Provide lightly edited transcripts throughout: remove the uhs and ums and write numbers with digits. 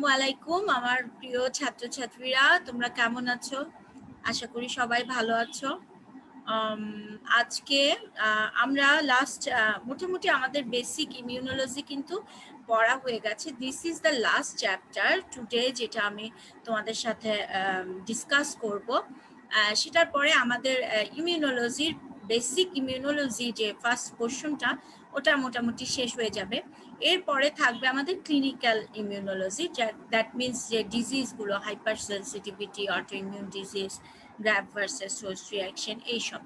আসসালামু আলাইকুম আমার প্রিয় ছাত্রছাত্রীরা, তোমরা কেমন আছো? আশা করি সবাই ভালো আছো। আজকে আমরা লাস্ট মোটামুটি আমাদের বেসিক ইমিউনোলজি কিন্তু পড়া হয়ে গেছে। This is the last chapter today, যেটা আমি তোমাদের সাথে ডিসকাস করব। সেটার পরে আমাদের ইমিউনোলজির বেসিক ইমিউনোলজি যে ফার্স্ট পোর্শনটা, ওটা মোটামুটি শেষ হয়ে যাবে। এরপরে থাকবে আমাদের ক্লিনিক্যাল ইমিউনোলজি, দ্যাট মিনস যে ডিজিজগুলো, hyper sensitivity, auto immune disease, graft versus host reaction, এইসব।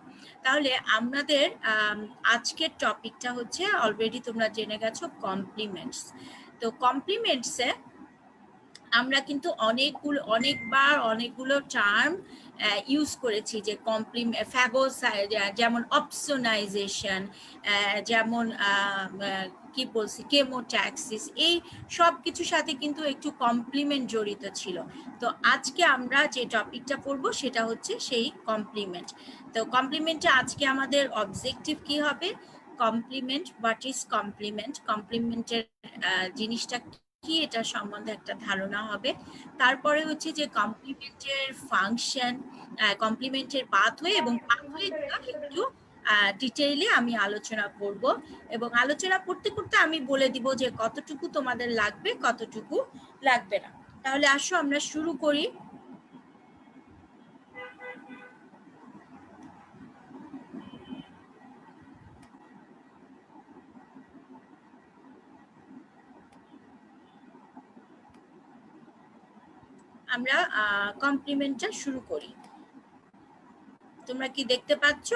তাহলে আমাদের আজকের টপিকটা হচ্ছে, অলরেডি তোমরা জেনে গেছো, কমপ্লিমেন্টস। তো কমপ্লিমেন্টসে আমরা কিন্তু অনেকগুলো টার্ম ইউজ করেছি, যে যেমন অপসোনাইজেশন, যেমন কি বলছি, কেমোট্যাক্সিস, এই সব কিছুর সাথে কিন্তু একটু কমপ্লিমেন্ট জড়িত ছিল। তো আজকে আমরা যে টপিকটা পড়বো সেটা হচ্ছে সেই কমপ্লিমেন্ট। তো কমপ্লিমেন্টে আজকে আমাদের অবজেক্টিভ কি হবে? কমপ্লিমেন্ট, হোয়াট ইজ কমপ্লিমেন্ট, কমপ্লিমেন্টের জিনিসটা কি, এটা সম্বন্ধে একটা ধারণা হবে। তারপরে হচ্ছে যে কমপ্লিমেন্টের ফাংশন, কমপ্লিমেন্টের পাথওয়ে, এবং পাথওয়েগুলো একটু ডিটেইলে আমি আলোচনা করব, এবং আলোচনা করতে করতে আমি বলে দিব যে কতটুকু তোমাদের লাগবে, কতটুকু লাগবে না। তাহলে আসো আমরা শুরু করি। আমরা কমপ্লিমেন্টটা শুরু করি। তোমরা কি দেখতে পাচ্ছ?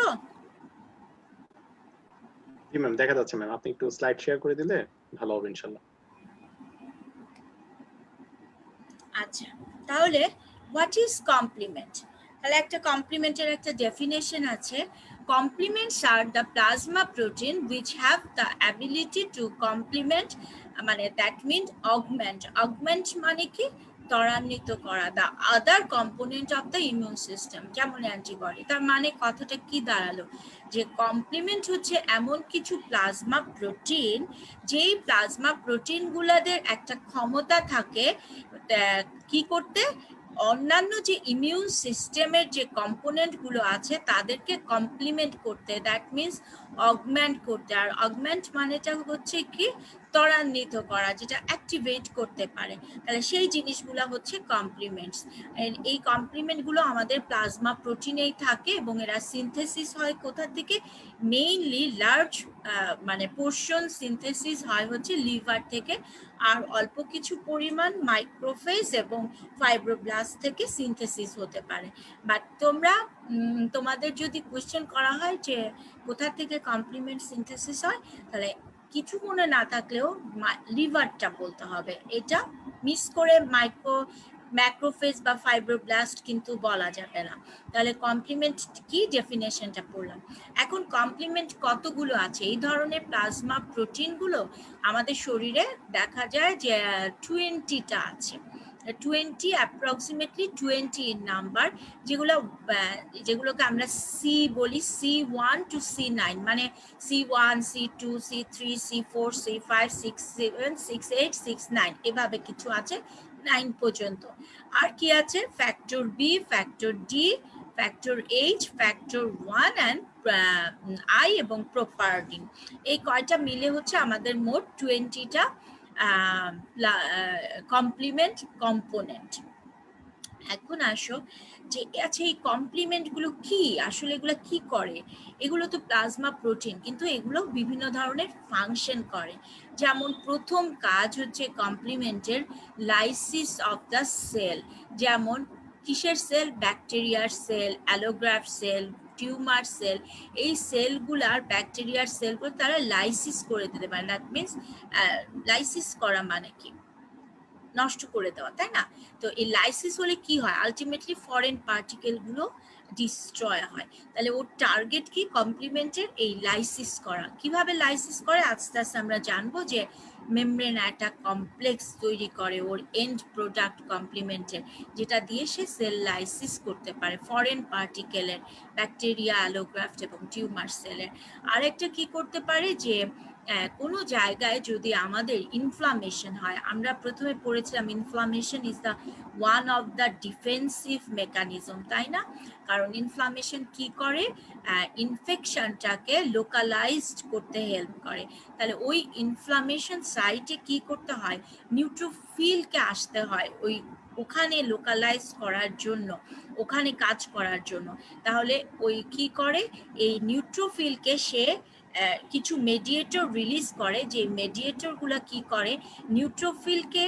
জি ম্যাম, দেখা যাচ্ছে ম্যাম। আপনি একটু স্লাইড শেয়ার করে দিলে ভালো হবে ইনশাআল্লাহ। আচ্ছা, তাহলে হোয়াট ইজ কমপ্লিমেন্ট? তাহলে একটা কমপ্লিমেন্টের একটা ডেফিনেশন আছে। Complements are the plasma protein which have the ability to complement, মানে দ্যাট মিন অগমেন্ট। অগমেন্ট মানে কি? ত্বরান্বিত করা, the other component of the immune system, যেমন অ্যান্টিবডি। তার মানে কথাটা কি দাঁড়ালো? যে কমপ্লিমেন্ট হচ্ছে এমন কিছু প্লাজমা প্রোটিন, যেই প্লাজমা প্রোটিনগুলোদের একটা ক্ষমতা থাকে কি করতে, অন্যান্য যে ইমিউন সিস্টেমের যে কম্পোনেন্টগুলো আছে তাদেরকে কমপ্লিমেন্ট করতে, দ্যাট মিনস অগমেন্ট করতে। আর অগমেন্ট মানেটা হচ্ছে কি? ত্বরান্বিত করা, যেটা অ্যাক্টিভেট করতে পারে। তাহলে সেই জিনিসগুলো হচ্ছে কমপ্লিমেন্টস। এই কমপ্লিমেন্টগুলো আমাদের প্লাজমা প্রোটিনেই থাকে, এবং এরা সিনথেসিস হয় কোথা থেকে? মেইনলি লার্জ মানে পোর্শন সিনথেসিস হয় হচ্ছে লিভার থেকে, আর অল্প কিছু পরিমাণ মাইক্রোফেজ এবং ফাইব্রোব্লাস্ট থেকে সিনথেসিস হতে পারে। বাট তোমাদের যদি কোয়েশ্চেন করা হয় যে কোথা থেকে কমপ্লিমেন্ট সিনথেসিস হয়, তাহলে কিছু মনে না থাকলেও লিভারটা বলতে হবে। এটা মিস করে ম্যাক্রোফেজ বা ফাইব্রোব্লাস্ট কিন্তু বলা যাবে না। তাহলে কমপ্লিমেন্ট কি, ডেফিনেশনটা পড়লাম। এখন কমপ্লিমেন্ট কতগুলো আছে? এই ধরনের প্লাজমা প্রোটিনগুলো আমাদের শরীরে দেখা যায় যে 20টা আছে। 20, অ্যাপ্রক্সিমেটলি 20 ইন নাম্বার, যেগুলোকে আমরা সি বলি, C1 to C9, মানে C1, C2, C3, C4, C5, C7, C8, C9, এভাবে কিছু আছে 9 পর্যন্ত। আর কি আছে? Factor B, factor D, factor H, factor 1 and I, এবং প্রোপার্টিন। এই কয়টা মিলে হচ্ছে আমাদের মোট 20টা কমপ্লিমেন্ট কম্পোনেন্ট। এখন আসো যে আচ্ছা, এই কমপ্লিমেন্টগুলো কি, আসলে এগুলো কি করে? এগুলো তো প্লাজমা প্রোটিন, কিন্তু এগুলো বিভিন্ন ধরনের ফাংশন করে। যেমন প্রথম কাজ হচ্ছে কমপ্লিমেন্টের লাইসিস অফ দ্য সেল। যেমন কিসের সেল? ব্যাকটেরিয়ার sell, allograft sell, tumour sell. এই সেলগুলার, ব্যাকটেরিয়ার সেলগুলো তারা লাইসিস করে দিতে পারে। দ্যাট মিনস লাইসিস করা মানে কি? নষ্ট করে দেওয়া, তাই না? তো এই লাইসিস হলে কি হয়? আলটিমেটলি ফরেন পার্টিকেলগুলো ডিস্ট্রয় হয়। তাহলে ওর টার্গেট কি? কমপ্লিমেন্টের এই লাইসিস করা। কিভাবে লাইসিস করে আস্তে আস্তে আমরা জানবো, যে মেমব্রেন একটা কমপ্লেক্স তৈরি করে ওর এন্ড প্রোডাক্ট কমপ্লিমেন্টের, যেটা দিয়ে সে সেল লাইসিস করতে পারে ফরেন পার্টিকেলের, ব্যাকটেরিয়া, অ্যালোগ্রাফট এবং টিউমার সেলের। আরেকটা কি করতে পারে, যে কোনো জায়গায় যদি আমাদের ইনফ্লামেশন হয়, আমরা প্রথমে পড়েছিলাম inflammation is the one of the defensive mechanism, তাই না? কারণ ইনফ্লামেশন কি করে, ইনফেকশনটাকে লোকালাইজড করতে হেল্প করে। তাহলে ওই ইনফ্লামেশন সাইটে কি করতে হয়, নিউট্রোফিলকে আসতে হয় ওখানে লোকালাইজ করার জন্য, ওখানে কাজ করার জন্য। তাহলে ওই কি করে, এই নিউট্রোফিলকে সে কিছু মেডিয়েটর রিলিজ করে, যে মেডিয়েটরগুলো কি করে, নিউট্রোফিলকে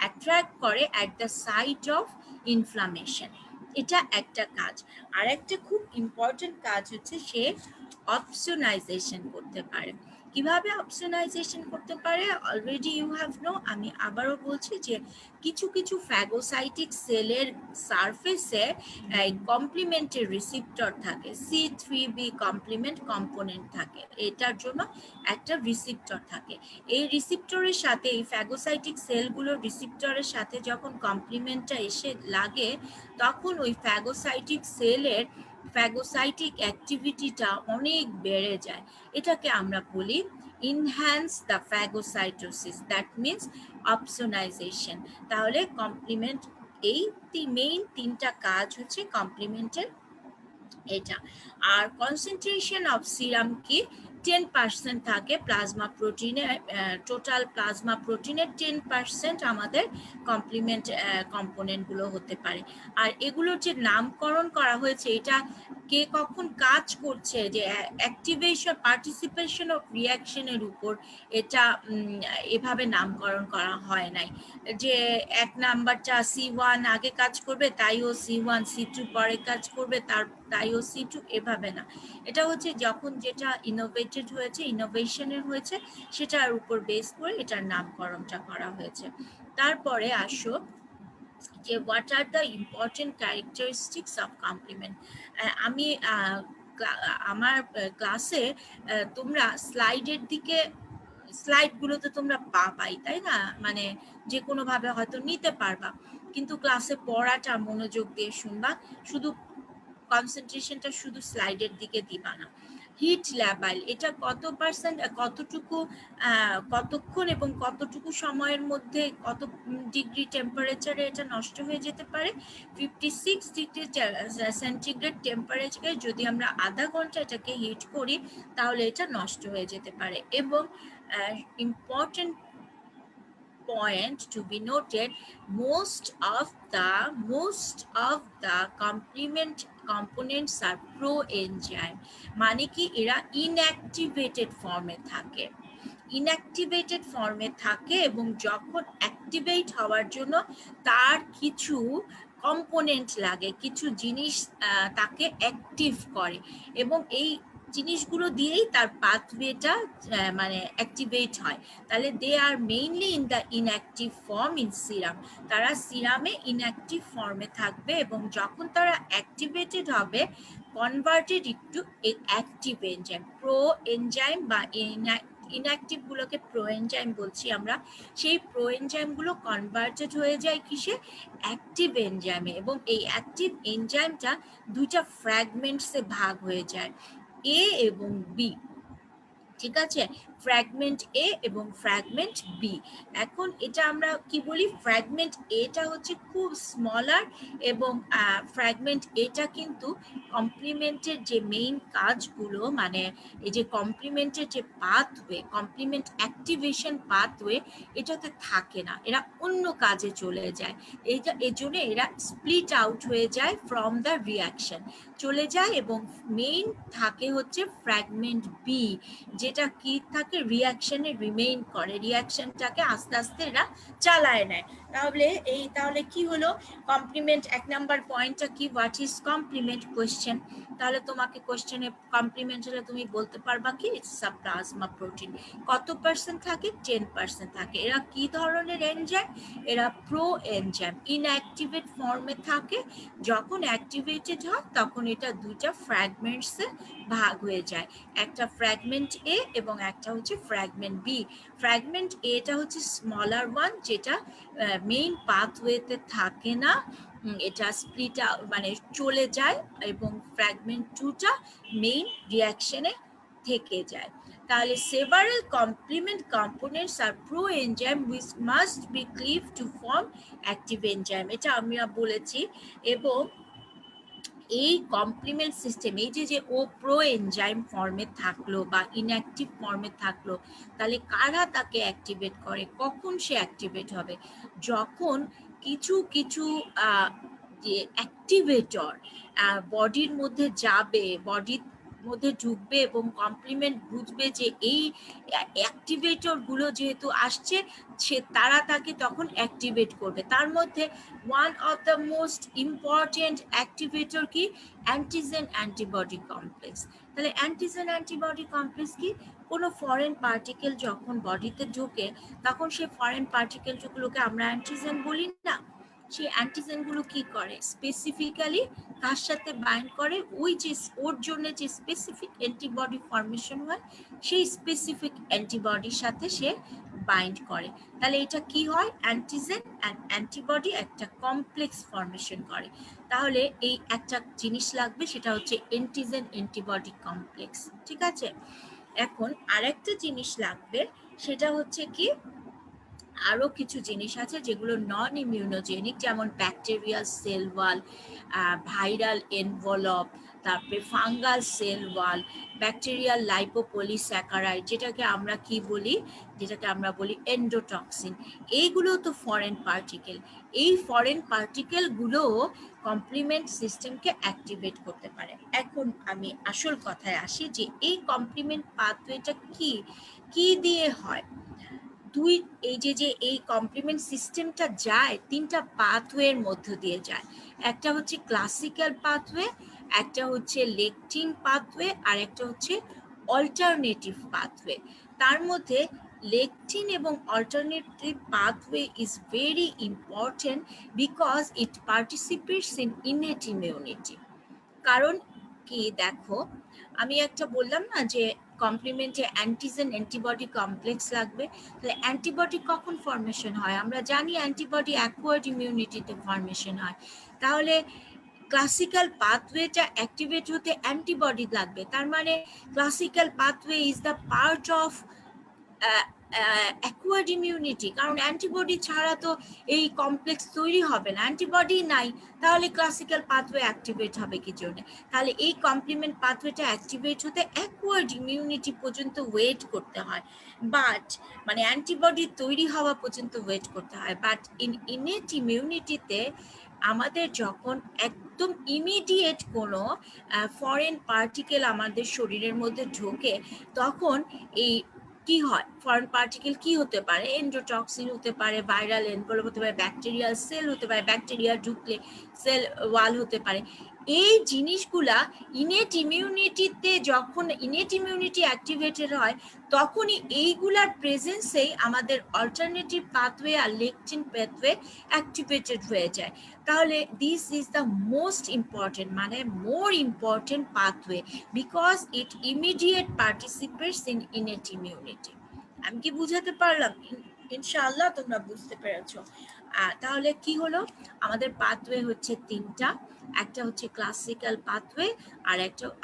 অ্যাট্রাক্ট করে at the site of inflammation. এটা একটা কাজ। আর একটা খুব ইম্পর্টেন্ট কাজ হচ্ছে সে অপসোনাইজেশন করতে পারে। কিভাবে অপসোনাইজেশন করতে পারে, অলরেডি ইউ হ্যাভ নো, আমি আবারও বলছি যে কিছু কিছু ফ্যাগোসাইটিক সেলের সারফেসে কমপ্লিমেন্টের রিসিপ্টর থাকে, C3b কমপ্লিমেন্ট কম্পোনেন্ট থাকে, এটার জন্য একটা রিসিপ্টর থাকে। এই রিসিপ্টরের সাথে, এই ফ্যাগোসাইটিক সেলগুলোর রিসিপ্টরের সাথে যখন কমপ্লিমেন্টটা এসে লাগে, তখন ওই ফ্যাগোসাইটিক সেলের ফ্যাগোসাইটিক অ্যাক্টিভিটিটা অনেক বেড়ে যায়। এটাকে আমরা বলি enhance the phagocytosis, that means opsonisation. তাহলে কমপ্লিমেন্ট, এই মেইন তিনটা কাজ হচ্ছে কমপ্লিমেন্টের এটা। আর কনসেন্ট্রেশন অফ সিরাম কি 10% থাকে প্লাজমা প্রোটিনে, টোটাল প্লাজমা প্রোটিনের 10% আমাদের কমপ্লিমেন্ট কম্পোনেন্টগুলো হতে পারে। আর এগুলোর যে নামকরণ করা হয়েছে, এটা কে কখন কাজ করছে, যে অ্যাক্টিভেশন, পার্টিসিপেশন অফ রিয়াকশনের উপর এটা এভাবে নামকরণ করা হয় নাই, যে এক নাম্বারটা C1 আগে কাজ করবে তাইও C1, C2 পরে কাজ করবে তাইও C2, এভাবে না। এটা হচ্ছে যখন যেটা ইনোভেটেড হয়েছে, ইনোভেশনের হয়েছে, সেটার উপর বেস করে এটার নামকরণটা করা হয়েছে। তারপরে আসো যে what are the important characteristics of complement. আমি আমার ক্লাসে তোমরা স্লাইডের দিকে, স্লাইডগুলো তো তোমরা পাই, তাই না? মানে যে কোনোভাবে হয়তো নিতে পারবা, কিন্তু ক্লাসে পড়াটা মনোযোগ দিয়ে শুনবা, শুধু কনসেন্ট্রেশনটা শুধু স্লাইডের দিকে দিবা না। হিট লেভেল, এটা কত পার্সেন্ট, কতটুকু, কতক্ষণ এবং কতটুকু সময়ের মধ্যে, কত ডিগ্রি টেম্পারেচারে এটা নষ্ট হয়ে যেতে পারে। 56 ডিগ্রি সেন্টিগ্রেড টেম্পারেচারে যদি আমরা আধা ঘন্টা এটাকে হিট করি, তাহলে এটা নষ্ট হয়ে যেতে পারে। এবং important point to be noted, most of the components are pro-enzyme, মানে কি এরা inactivated ফর্মে থাকে, ইনঅ্যাক্টিভেটেড ফর্মে থাকে, এবং যখন অ্যাক্টিভেট হওয়ার জন্য তার কিছু কম্পোনেন্ট লাগে, কিছু জিনিস তাকে অ্যাক্টিভ করে, এবং এই জিনিসগুলো দিয়েই তার পাথওয়েটা মানে অ্যাক্টিভেট হয়। তাহলে they are mainly in the inactive form in serum, তারা সিরামে ইনঅ্যাক্টিভ ফর্মে থাকবে, এবং যখন তারা অ্যাক্টিভেটেড হবে, converted into active enzyme, pro enzyme বা ইনঅ্যাক্টিভ গুলোকে প্রোএনজাইম বলছি আমরা, সেই প্রোএনজাইমগুলো কনভার্টেড হয়ে যায় কিসে, অ্যাক্টিভ এনজাইমে, এবং এই অ্যাক্টিভ এনজাইমটা দুইটা ফ্র্যাগমেন্টসে ভাগ হয়ে যায়, এ এবং বি। ঠিক আছে, ফ্র্যাগমেন্ট এ এবং ফ্র্যাগমেন্ট বি। এখন এটা আমরা কি বলি, ফ্র্যাগমেন্ট এটা হচ্ছে খুব স্মলার, এবং ফ্র্যাগমেন্ট এটা কিন্তু কমপ্লিমেন্টের যে মেইন কাজগুলো, মানে এই যে কমপ্লিমেন্টের যে পাথওয়ে, কমপ্লিমেন্ট অ্যাক্টিভেশন পাথওয়ে, এটাতে থাকে না, এরা অন্য কাজে চলে যায়। এইটা এর জন্য এরা স্প্লিট আউট হয়ে যায় ফ্রম দ্য রিয়াকশন, চলে যায়, এবং মেইন থাকে হচ্ছে ফ্র্যাগমেন্ট বি, যেটা কি থাকে, রিয়াকশনে রিমেইন করে, রিয়াকশনটাকে আস্তে আস্তে এরা চালায় নেয়। তাহলে কি হলো, কমপ্লিমেন্ট, এক নাম্বার পয়েন্টটা কি, হোয়াট ইজ কমপ্লিমেন্ট কোয়েশ্চেন। তাহলে তোমাকে কোয়েশ্চেনে কমপ্লিমেন্ট হলে তুমি বলতে পারবা কি, ইটস আ প্লাজমা প্রোটিন। কত পার্সেন্ট থাকে, 10% থাকে। এরা কি ধরনের এনজাইম, এরা প্রো এনজাইম, ইনঅ্যাক্টিভেট ফর্মে থাকে, যখন অ্যাক্টিভেটেড হয় তখন এটা দুইটা ফ্র্যাগমেন্টসে ভাগ হয়ে যায়, একটা ফ্র্যাগমেন্ট এ এবং একটা হচ্ছে ফ্র্যাগমেন্ট বি। ফ্র্যাগমেন্ট এটা হচ্ছে স্মলার ওয়ান, যেটা মেইন পাথওয়েতে থাকে না, এটা স্প্লিট মানে চলে যায়, এবং ফ্র্যাগমেন্ট 2টা মেইন রিয়াকশনে থেকে যায়। তাহলে several complement components are pro-enzyme which must be cleaved to form active enzyme, এটা আমরা বলেছি। এবং এই কমপ্লিমেন্ট সিস্টেম, এই যে ও প্রো এনজাইম ফর্মে থাকলো বা ইনঅ্যাক্টিভ ফর্মে থাকলো, তাহলে কারা তাকে অ্যাক্টিভেট করে, কখন সে অ্যাক্টিভেট হবে? যখন কিছু কিছু যে অ্যাক্টিভেটর বডির মধ্যে যাবে, বডির মধ্যে ঢুকবে এবং কমপ্লিমেন্ট বুঝবে যে এই অ্যাক্টিভেটর গুলো যেহেতু আসছে, তারা তাকে তখন অ্যাক্টিভেট করবে। তার মধ্যে one of the most important activator কি? Antigen antibody complex. তাহলে অ্যান্টিজেন অ্যান্টিবডি কমপ্লেক্স কি? কোনো ফরেন পার্টিকেল যখন বডিতে ঢোকে, তখন সেই ফরেন পার্টিকেলগুলোকে আমরা অ্যান্টিজেন বলি না? সেই অ্যান্টিজেনগুলো কি করে? স্পেসিফিক্যালি কার সাথে বাইন্ড করে? ওই যে ওর জন্য যে স্পেসিফিক অ্যান্টিবডি ফর্মেশন হয়, সেই স্পেসিফিক অ্যান্টিবডির সাথে সে বাইন্ড করে। তাহলে এটা কি হয়? অ্যান্টিজেন অ্যান্ড অ্যান্টিবডি একটা কমপ্লেক্স ফর্মেশন করে। তাহলে এই একটা জিনিস লাগবে, সেটা হচ্ছে অ্যান্টিজেন অ্যান্টিবডি কমপ্লেক্স। ঠিক আছে, এখন আরেকটা জিনিস লাগবে, সেটা হচ্ছে কি, আরো কিছু জিনিস আছে যেগুলো নন ইমিউনোজেনিক, যেমন bacterial cell wall, viral envelope, তারপরে fungal cell wall, bacterial lipopolysaccharide, যেটাকে আমরা কি বলি, যেটাকে আমরা বলি এন্ডোটক্সিন। এইগুলো তো ফরেন পার্টিকেল। এই ফরেন পার্টিকেলগুলো কমপ্লিমেন্ট সিস্টেমকে অ্যাক্টিভেট করতে পারে। এখন আমি আসল কথায় আসি যে এই কমপ্লিমেন্ট পাথওয়েটা কি কি দিয়ে হয়। এই যে এই কমপ্লিমেন্ট সিস্টেমটা যায় তিনটা পাথওয়ের মধ্য দিয়ে যায়। একটা হচ্ছে ক্লাসিক্যাল পাথওয়ে, একটা হচ্ছে লেকটিন পাথওয়ে, আর একটা হচ্ছে অল্টারনেটিভ পাথওয়ে। তার মধ্যে লেকটিন এবং alternative pathway is very important because it participates in innate immunity. কারণ কি, দেখো আমি একটা বললাম না যে কমপ্লিমেন্টে অ্যান্টিজেন অ্যান্টিবডি কমপ্লেক্স লাগবে। তাহলে অ্যান্টিবডি কখন ফর্মেশন হয়? আমরা জানি অ্যান্টিবডি অ্যাকোয়ার্ড ইমিউনিটিতে ফর্মেশন হয়। তাহলে ক্লাসিক্যাল পাথওয়েটা অ্যাক্টিভেট হতে অ্যান্টিবডি লাগবে। তার মানে classical pathway is the part of acquired immunity, কারণ অ্যান্টিবডি ছাড়া তো এই কমপ্লেক্স তৈরি হবে না। অ্যান্টিবডি নাই, তাহলে ক্লাসিক্যাল পাথওয়ে অ্যাক্টিভেট হবে কি জন্য? তাহলে এই কমপ্লিমেন্ট পাথওয়েটা অ্যাক্টিভেট হতে অ্যাকোয়ার্ড ইমিউনিটি পর্যন্ত ওয়েট করতে হয়, বাট মানে অ্যান্টিবডি তৈরি হওয়া পর্যন্ত ওয়েট করতে হয়। বাট ইনেট ইমিউনিটিতে আমাদের যখন একদম ইমিডিয়েট কোনো ফরেন পার্টিকেল আমাদের শরীরের মধ্যে ঢোকে, তখন এই কি হয়, ফরেন পার্টিকেল কি হতে পারে? এন্ডোটক্সিন হতে পারে, ভাইরাল এনভেলপ হতে পারে, ব্যাকটেরিয়াল সেল হতে পারে, ব্যাকটেরিয়া ঢুকলে সেল ওয়াল হতে পারে। এই জিনিসগুলা ইনেট ইমিউনিটিতে, যখন ইনেট ইমিউনিটি অ্যাক্টিভেটেড হয়, তখনই এইগুলার প্রেজেন্সেই আমাদের অল্টারনেটিভ পাথওয়ে আর লেকটিন পাথওয়ে অ্যাক্টিভেটেড হয়ে যায়। তাহলে this is the most important, মানে more important pathway because it immediate participates in innate immunity. আমি কি বুঝাতে পারলাম? ইনশাআল্লাহ তোমরা বুঝতে পেরেছো। তাহলে কি হলো, আমাদের পাথওয়ে হচ্ছে তিনটা, একটা হচ্ছে ক্লাসিক্যাল পাথওয়ে,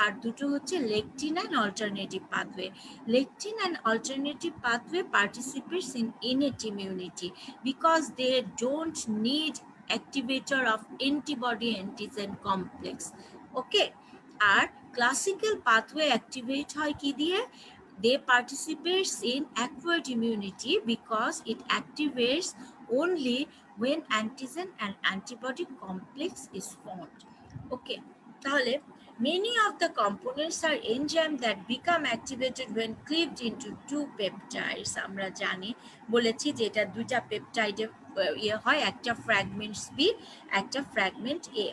আর দুটো হচ্ছে lectin and alternative pathway. Lectin and alternative pathway participates in innate immunity because they don't need activator of antibody antigen complex. Okay, R classical pathway activate হয় কি দিয়ে? They participates in acquired immunity because it activates only when antigen and antibody complex is formed. Okay, তাহলে many of the components are enzymes that become activated when cleaved into two peptides. আমরা জানি, বলেছি যে এটা দুইটা পেপটাইডে হয়, একটা fragment B, একটা fragment A.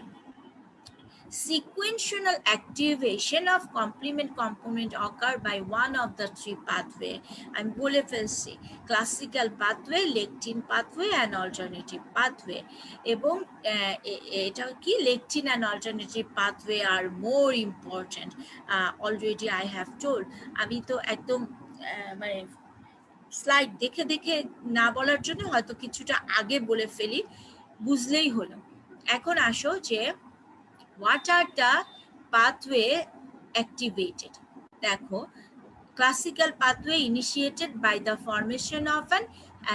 Sequential activation of complement component occur by one of the three pathway. আমি বলে ফেলছি, classical pathway, lectin pathway and alternative pathway. এবং এটা কি, lectin and alternative pathway are more important. Already I have told, আমি তো একদম মানে স্লাইড দেখে দেখে না বলার জন্য হয়তো কিছুটা আগে বলে ফেলি, বুঝলেই হলো। এখন আসো যে what are the pathway activated? দেখো classical pathway initiated by the formation of an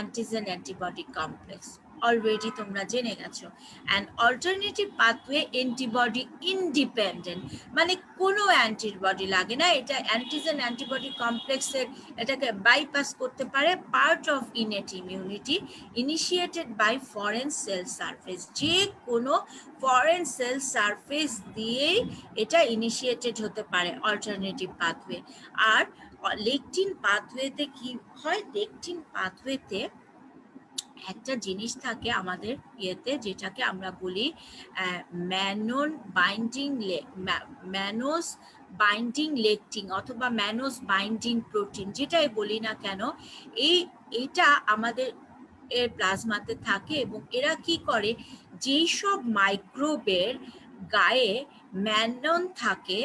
antigen antibody complex. Already তোমরা জেনে গেছো। And alternative pathway antibody independent, মানে কোনো অ্যান্টিবডি লাগে না, এটা অ্যান্টিজেন অ্যান্টিবডি কমপ্লেক্সের এটাকে বাইপাস করতে পারে, part of innate immunity initiated by foreign cell surface, যে কোনো ফরেন সেল সারফেস দিয়েই এটা ইনিশিয়েটেড হতে পারে অল্টারনেটিভ পাথওয়ে। আর লেকটিন পাথওয়েতে কি হয়, লেকটিন পাথওয়েতে একটা জিনিস থাকে আমাদের ইয়েতে, যেটাকে আমরা বলি ম্যানোন বাইন্ডিং ম্যানোস বাইন্ডিং লেকটিন অথবা ম্যানোস বাইন্ডিং প্রোটিন, যেটাই বলি না কেন, এটা আমাদের এর প্লাজমাতে থাকে। এবং এরা কি করে, যেই সব মাইক্রোবের গায়ে ম্যানন থাকে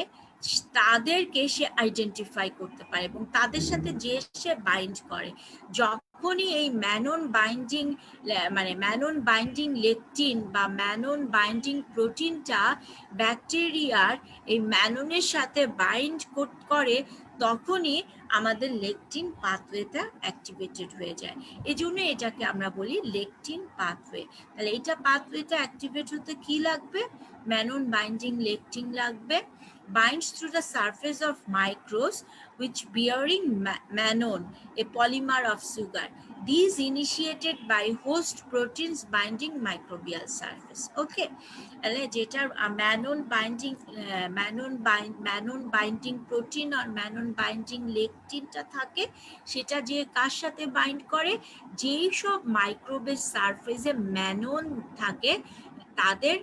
তাদেরকে সে আইডেন্টিফাই করতে পারে এবং তাদের সাথে যে সে বাইন্ড করে। যখনই এই ম্যানন বাইন্ডিং মানে ম্যানন বাইন্ডিং লেকটিন বা ম্যানন বাইন্ডিং প্রোটিনটা ব্যাকটেরিয়ার এই ম্যাননের সাথে বাইন্ড করে, তখনই আমাদের লেকটিন পাথওয়েটা অ্যাক্টিভেটেড হয়ে যায়। এই জন্য এটাকে আমরা বলি লেকটিন পাথওয়ে। তাহলে এটা পাথওয়েটা অ্যাক্টিভেট হতে কি লাগবে, ম্যানন বাইন্ডিং লেকটিন লাগবে, binds through the surface of microbes which bearing mannon, a polymer of sugar. These initiated by host proteins binding microbial surface. Okay, যেটা ম্যানন বাইন্ডিং প্রোটিন আর ম্যানন বাইন্ডিং লেকটিনটা থাকে, সেটা যে কার সাথে বাইন্ড করে, যেই সব মাইক্রোবের সারফেসে ম্যানন থাকে তাদের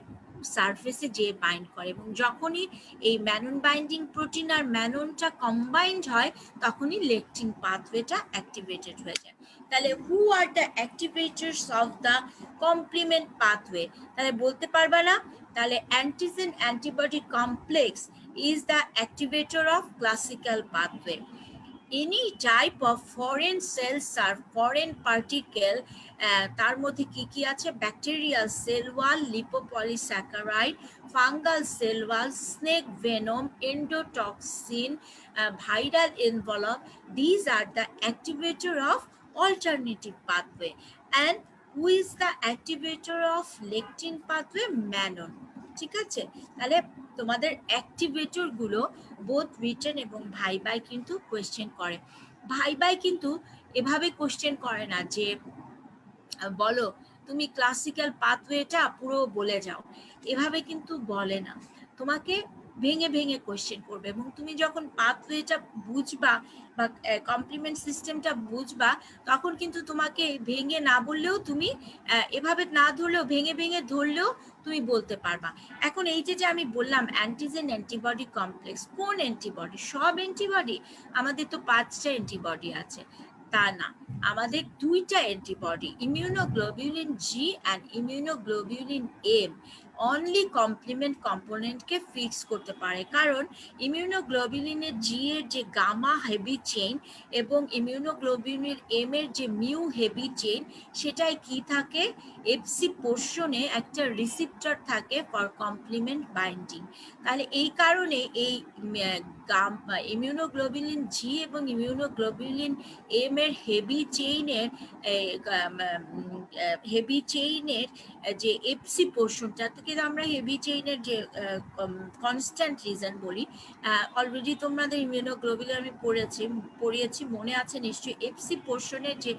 সারফেসে যে বাইন্ড করে। এবং যখনই এই ম্যানন বাইন্ডিং প্রোটিন আর ম্যাননটা কম্বাইন্ড হয়, তখনই লেকটিন পাথওয়েটা অ্যাক্টিভেটেড হয়ে যায়। তাহলে who are the activators of the complement pathway, তাহলে বলতে পারবা না? তাহলে antigen antibody complex is the activator of classical pathway. Any type of foreign cells or foreign particle, তার মধ্যে কি কি আছে, bacterial cell wall, lipopolysaccharide, fungal cell wall, snake venom, endotoxin, viral envelope, these are the activator of alternative pathway. And who is the activator of lectin pathway? Mannon. ঠিক আছে, তাহলে তোমাদের activator গুলো বোথ রিটেন এবং ভাইবাই কিন্তু question করে। ভাইবাই কিন্তু এভাবে কোয়েশ্চেন করে না যে বলো তুমি ক্লাসিক্যাল পাথওয়েটা পুরো বলে যাও, এভাবে কিন্তু বলে না, তোমাকে ভেঙে ভেঙে কোয়েশ্চেন করবে। এবং তুমি যখন পাথওয়েটা বুঝবা বা কমপ্লিমেন্ট সিস্টেমটা বুঝবা, তখন কিন্তু তোমাকে ভেঙে না বললেও, তুমি এভাবে না ধরলেও, ভেঙে ভেঙে ধরলেও তুমি বলতে পারবা। এখন এই যে আমি বললাম অ্যান্টিজেন অ্যান্টিবডি কমপ্লেক্স, কোন অ্যান্টিবডি? সব অ্যান্টিবডি? আমাদের তো 5টা অ্যান্টিবডি আছে, তা না, আমাদের 2টা antibody, immunoglobulin G and immunoglobulin M, only complement কম্পোনেন্টকে ফিক্স করতে পারে। কারণ ইমিউনোগ্লোবিউলিনের জি এর যে গামা হেভি চেইন এবং ইমিউনোগ্লোবিউলিনের এম এর যে মিউ হেভি চেইন, সেটাই কি থাকে, এফসি পোর্শনে একটা রিসিপ্টর থাকে ফর কমপ্লিমেন্ট বাইন্ডিং। তাহলে এই কারণে এই ইমিউনোগ্লোবিউলিন জি এবং ইমিউনোগ্লোবিউলিন এম এর হেভি চেইনের যে এফসি পোর্শনটা থেকে আমরা হেভি চেইনের যে কনস্ট্যান্ট রিজন বলি, অলরেডি তোমাদের ইমিউনোগ্লোবিউলিন আমি পড়িয়েছি, মনে আছে নিশ্চয়ই। এফসি পোর্শনের যে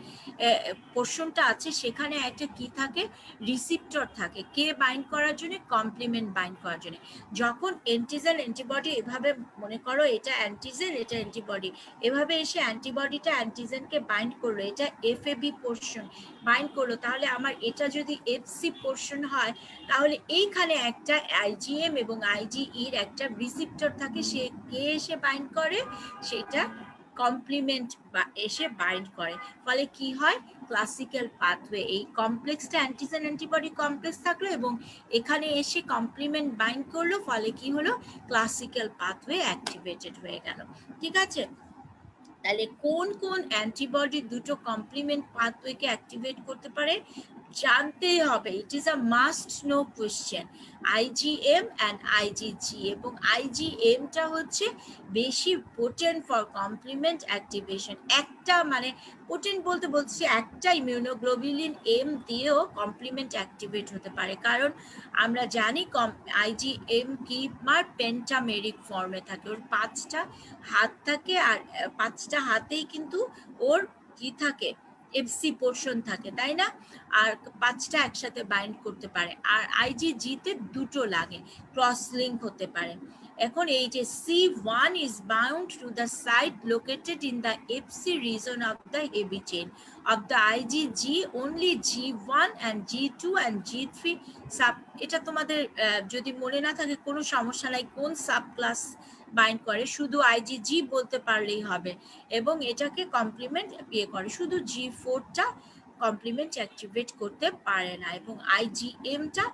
পোর্শনটা আছে, সেখানে একটা কি থাকে, রিসিপ্টর থাকে, কে বাইন্ড করার জন্য, কমপ্লিমেন্ট বাইন্ড করার জন্য। যখন অ্যান্টিজেন অ্যান্টিবডি, এভাবে মনে করো এটা অ্যান্টিজেন এটা অ্যান্টিবডি, এভাবে এসে অ্যান্টিবডিটা অ্যান্টিজেনকে বাইন্ড করলো, এটা এফএবি পোর্শন বাইন্ড করলো, তাহলে আমার এটা যদি এফসি পোর্শন হয়, তাহলে এইখানে একটা আইজিএম এবং আইজিইর একটা রিসিপ্টর থাকে, সে কে এসে বাইন্ড করে, সেটা কমপ্লিমেন্ট এসে বাইন্ড করে। ফলে কি হয়, ক্লাসিক্যাল পাথওয়ে, এই কমপ্লেক্সটা অ্যান্টিজেন অ্যান্টিবডি কমপ্লেক্স থাকলো এবং এখানে এসে কমপ্লিমেন্ট বাইন্ড করলো, ফলে কি হলো, ক্লাসিক্যাল পাথওয়ে অ্যাক্টিভেটেড হয়ে গেল। ঠিক আছে, তাহলে কোন কোন অ্যান্টিবডি দুটো কমপ্লিমেন্ট পাথওয়েকে অ্যাক্টিভেট করতে পারে? জানতেই হবে, it is a must know question. IgM and IgG, এবং আইজিএমটা হচ্ছে বেশি পোটেন্ট ফর কমপ্লিমেন্ট অ্যাক্টিভেশন। একটা মানে পোটেন্ট বলতে বলছি একটা ইমিউনোগ্লোবুলিন এম দিয়েও কমপ্লিমেন্ট অ্যাক্টিভেট হতে পারে, কারণ আমরা জানি আইজিএম কি পেন্টামেরিক ফর্মে থাকে, ওর 5টা হাত থাকে, আর 5টা হাতেই কিন্তু ওর কি থাকে, এফসি পোর্শন থাকে, তাই না? আর 5টা একসাথে বাইন্ড করতে পারে, আর আইজিজিতে 2টো লাগে, ক্রস লিঙ্ক হতে পারে। এখন এই যে C1 is bound to the site located in the FC region of the heavy chain of the IgG, only G1 and G2 and G3 sub, এটা তোমাদের যদি মনে না থাকে কোনো সমস্যা নাই, কোন সাব ক্লাস বাইন্ড করে, শুধু আইজিজি বলতে পারলেই হবে, এবং এটাকে কমপ্লিমেন্ট ইয়ে করে, শুধু G4টা কমপ্লিমেন্ট অ্যাক্টিভেট করতে পারে না, এবং আইজিএমটা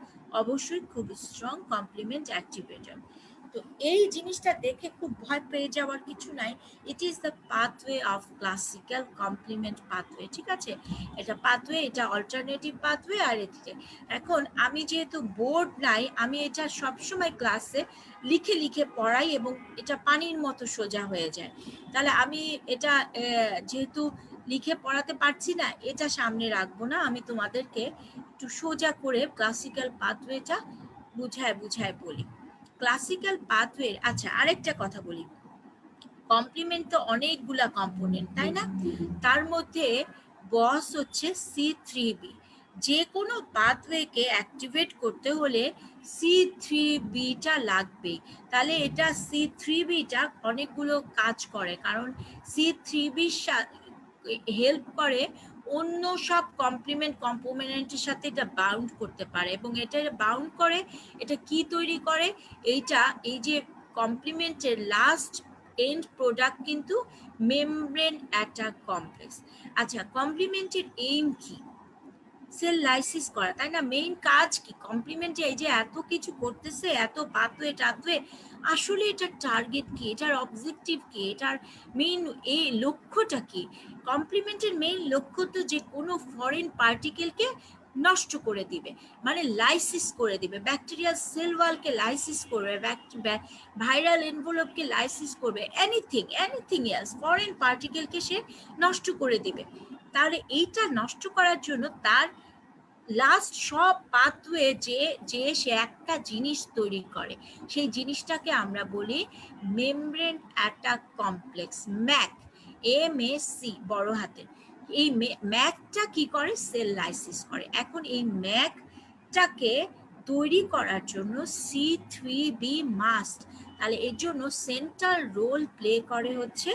অবশ্যই খুব স্ট্রং কমপ্লিমেন্ট অ্যাক্টিভেটর। তো এই জিনিসটা দেখে খুব ভয় পেয়ে যাওয়ার কিছু নাই, it is the pathway of classical complement pathway, ঠিক আছে? এটা পাথওয়ে, এটা অল্টারনেটিভ পাথওয়ে। আর এদিকে এখন আমি যেহেতু বোর্ড নাই, আমি এটা সবসময় ক্লাসে লিখে লিখে পড়াই, এবং এটা পানির মতো সোজা হয়ে যায়। তাহলে আমি এটা যেহেতু লিখে পড়াতে পারছি না, এটা সামনে রাখবো না, আমি তোমাদেরকে একটু সোজা করে ক্লাসিক্যাল পাথওয়েটা বুঝায় বুঝায় বলি। ক্লাসিক্যাল পাথওয়ে, আচ্ছা আরেকটা কথা বলি, কমপ্লিমেন্ট তো অনেকগুলা কম্পোনেন্ট, তাই না? তার মধ্যে বস হচ্ছে C3b। যে কোনো পাথওয়েকে অ্যাক্টিভেট করতে হলে C3bটা লাগবে, তাহলে এটা C3bটা অনেকগুলো কাজ করে, কারণ C3b হেল্প করে অন্য সব কম্পোনেন্টের সাথে এটা বাউন্ড করতে পারে, এবং এটা বাউন্ড করে, এটা কি তৈরি করে, এইটা এই যে কমপ্লিমেন্টের লাস্ট এন্ড প্রোডাক্ট কিন্তু মেমব্রেন অ্যাটাক কমপ্লেক্স। আচ্ছা, কমপ্লিমেন্টের এইম কি? সেল লাইসিস করা, তাই না? মেইন কাজ কি কমপ্লিমেন্টে? এই যে এত কিছু করতেছে, এত পাথওয়ে টাথওয়ে, আসলে এটার টার্গেট কি, এটার অবজেক্টিভ কি, এটার মেইন এই লক্ষ্যটা কি? কমপ্লিমেন্টের মেইন লক্ষ্য তো যে কোনো ফরেন পার্টিকেলকে নষ্ট করে দিবে, মানে লাইসিস করে দিবে, ব্যাকটেরিয়াল সেল ওয়ালকে লাইসিস করবে, ভাইরাল এনভেলপকে লাইসিস করবে, এনিথিং এলস ফরেন পার্টিকেলকে সে নষ্ট করে দিবে। তাহলে এইটা নষ্ট করার জন্য তার লাস্ট সব পাথওয়ে যে সে একটা জিনিস তৈরি করে, সেই জিনিসটাকে আমরা বলি membrane attack complex, Mac, MAC বড় হাতে। এই ম্যাকটা কি করে? সেল লাইসিস করে। এখন এই ম্যাকটাকে তৈরি করার জন্য C3b মাস্ট, তাহলে এর জন্য সেন্ট্রাল রোল প্লে করে হচ্ছে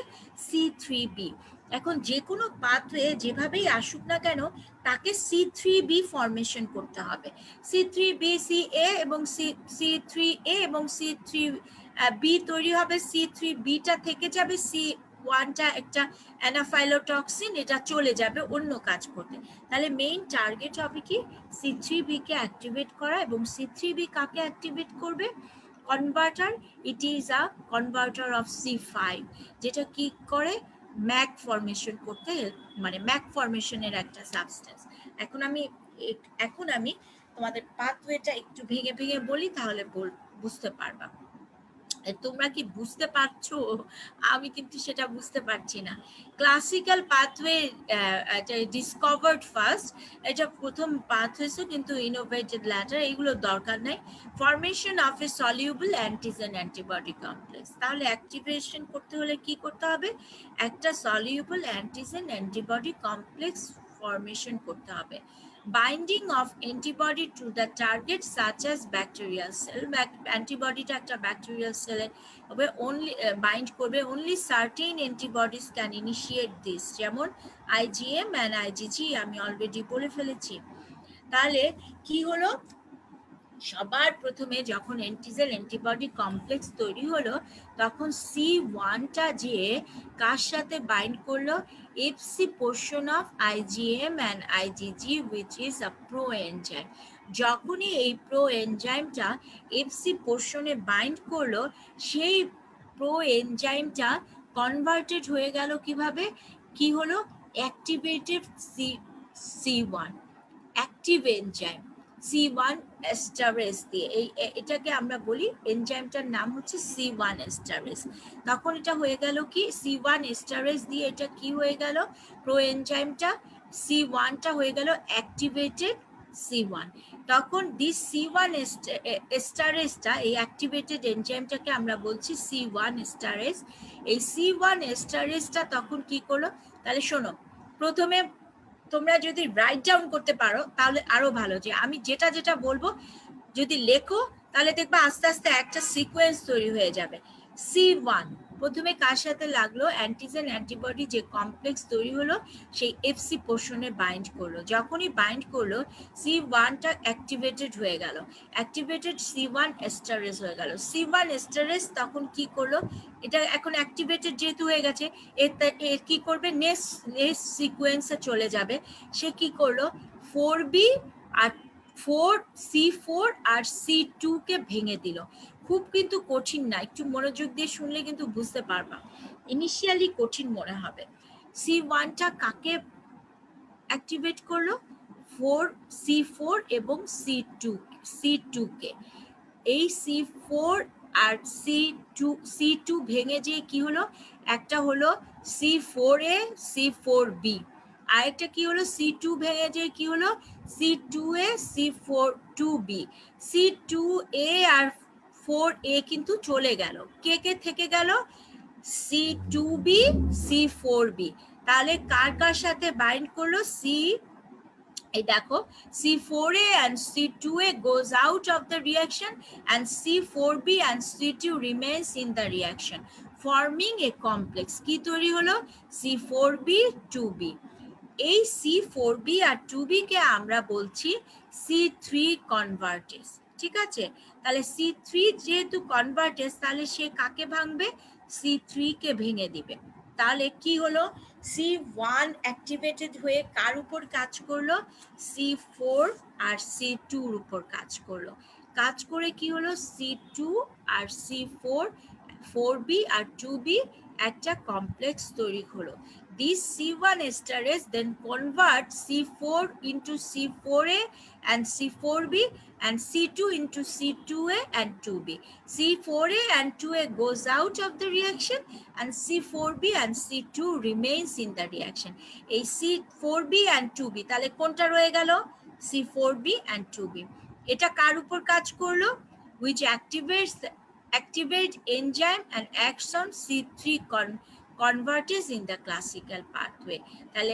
C3b। এখন যে কোনো পাথওয়ে যেভাবেই আসুক না কেন, তাকে C3b ফরমেশন করতে হবে। C3b CA এবং C3A এবং C3b তৈরি হবে, C3bটা থেকে যাবে, C1টা একটা অ্যানাফাইলোটক্সিন, এটা চলে যাবে অন্য কাজ করতে। তাহলে মেইন টার্গেট হবে কি? C3b কে অ্যাক্টিভেট করা, এবং C3b কাকে অ্যাক্টিভেট করবে? Converter, it is a converter of C5, যেটা কি করে? ম্যাক ফরমেশন করতে, মানে ম্যাক ফরমেশনের একটা সাবস্টেন্স। এখন আমি তোমাদের পাথওয়েটা একটু ভেঙে ভেঙে বলি, তাহলে বুঝতে পারবা। তোমরা কি বুঝতে পারছো? আমি কিন্তু সেটা বুঝতে পারছি না। ক্লাসিক্যাল পাথওয়ে ডিসকভার্ড ফার্স্ট, এটা প্রথম পাথওয়েসও কিন্তু ইনোভেটেড ল্যাটার, এগুলো দরকার নাই। Formation of a soluble antigen antibody complex, তাহলে অ্যাক্টিভেশন করতে হলে কি করতে হবে? একটা soluble antigen antibody complex formation করতে হবে। Binding of antibody to the target such as bacterial cell, অ্যান্টিবডিটা একটা ব্যাকটেরিয়াল সেলে only bind করবে, only certain antibodies can initiate this, যেমন IgM and IgG আমি অলরেডি বলে ফেলেছি। তাহলে কি হলো? সবার প্রথমে যখন অ্যান্টিজেন অ্যান্টিবডি কমপ্লেক্স তৈরি হলো, তখন C1টা যে কার সাথে বাইন্ড করলো? FC portion of IgM and IgG which is a proenzyme। যখনই এই প্রোএনজাইমটা FC পোর্শনে বাইন্ড করলো, সেই প্রোএনজাইমটা কনভার্টেড হয়ে গেল কিভাবে? কি হলো? Activated C1, active enzyme C1 এস্টারেস দিয়ে এটাকে আমরা বলি এনজাইমটার নাম হচ্ছে C1 এস্টারেস। তখন এটা হয়ে গেল কি C1 এস্টারেস দিয়ে এটা কি হয়ে গেল প্রোএনজাইমটা C1টা হয়ে গেল অ্যাক্টিভেটেড C1। তখন দিস C1 এস্টারেসটা এই অ্যাক্টিভেটেড এনজাইমটাকে আমরা বলছি C1 এস্টারেস। এই C1 এস্টারেসটা তখন কি করলো, তাহলে শোনো, প্রথমে তোমরা যদি রাইট ডাউন করতে পারো তাহলে আরো ভালো, যে আমি যেটা যেটা বলবো যদি লেখো তাহলে দেখবা আস্তে আস্তে একটা সিকোয়েন্স তৈরি হয়ে যাবে। C1 প্রথমে কার সাথে লাগলো, অ্যান্টিজেন অ্যান্টিবডি যে কমপ্লেক্স তৈরি হলো সেই এফসি পোর্শনে বাইন্ড করলো। যখনই বাইন্ড করলো C1টা অ্যাক্টিভেটেড হয়ে গেল, অ্যাক্টিভেটেড C1 এস্টারেস হয়ে গেল। C1 এস্টারেস তখন কি করলো, এটা এখন অ্যাক্টিভেটেড যেহেতু হয়ে গেছে এর কি করবে, নেক্সট সিকোয়েন্সে চলে যাবে। সে কি করলো 4B আর 4C4 আর C2 কে ভেঙে দিল। খুব কিন্তু কঠিন না, একটু মনোযোগ দিয়ে শুনলে কিন্তু বুঝতে পারবা, ইনিশিয়ালি কঠিন মনে হবে। C1টা কাকে অ্যাক্টিভেট করলো, 4C4 এবং C2 কে। এই C4 আর C2 ভেঙে যে কি হলো, একটা হলো C4A C4B, আরেকটা কি হলো C2 ভেঙে যে কি হলো C2A C2B। C2A আর 4A কিন্তু চলে গেল, কে কে থেকে গেল C2B C4B। তাহলে কার কার সাথে বাইন্ড করলো, এই দেখো C4A and C2A goes out of the reaction and C4B and C2 remains in the reaction forming a complex। কি তৈরি হলো C4B 2B। এই C4B আর 2B কে আমরা বলছি C3 কনভার্টেজ। ঠিক আছে, তাহলে C3 যেহেতু কনভার্টেজ তাহলে সে কাকে ভাঙবে, C3 কে ভেঙে দিবে। তাহলে কি হলো C1 অ্যাক্টিভেটেড হয়ে কার উপর কাজ করলো, C4 আর C2 এর উপর কাজ করলো। কাজ করে কি হলো C2 আর C4 4B আর 2B একটা কমপ্লেক্স তৈরি হলো। This C1 esterase then converts C4 into C4A and C4B and C2 into C2A and 2B. C4A and 2A goes out of the reaction and C4B and C2 remains in the reaction. এই C4B and 2B তাহলে কোনটা রয়ে গেল, C4B and 2B। এটা কার উপর কাজ করলো, which activate enzyme and acts on C3 convertase in the classical pathway। তাহলে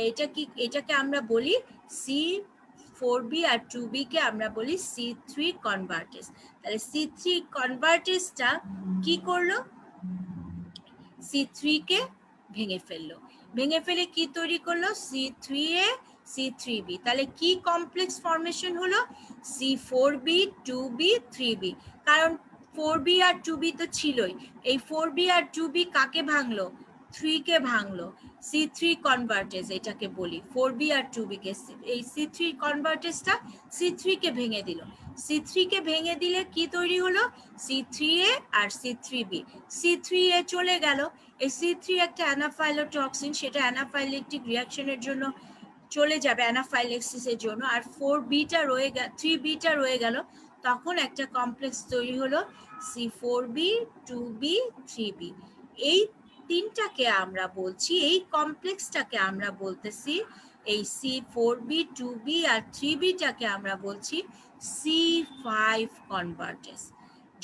এটাকে আমরা বলি C4B আর 2B কে আমরা বলি C3 convertase। তাহলে C3 convertaseটা কি করলো, C3 কে ভেঙে ফেললো, ভেঙে ফেলে কি তৈরি করলো C3A C3B। তাহলে কি কমপ্লেক্স ফর্মেশন হলো C4B 2B 3B, কারণ 4B আর 2B তো ছিলই। এই 4B আর 2B কাকে ভাঙলো, 3 কে ভাঙলো, C3 কনভার্টেজ এটাকে বলি 4B আর 2B কে। এই C3 কনভার্টেজটা C3 কে ভেঙে দিল, C3 কে ভেঙে দিলে কি তৈরি হলো C3A আর C3B। C3A চলে গেল, এই C3 একটা অ্যানাফাইলোটক্সিন, সেটা অ্যানাফাইলেকটিক রিঅ্যাকশনের জন্য চলে যাবে, অ্যানাফাইলেক্সিসের জন্য। আর 4Bটা রয়ে গেল, 3Bটা রয়ে গেল, তখন একটা কমপ্লেক্স তৈরি হলো C4B 2B 3B। এই তিনটাকে আমরা বলছি, এই কমপ্লেক্সটাকে আমরা বলতেছি, এই C4B 2B আর 3Bটাকে আমরা বলছি C5 কনভার্টেজ।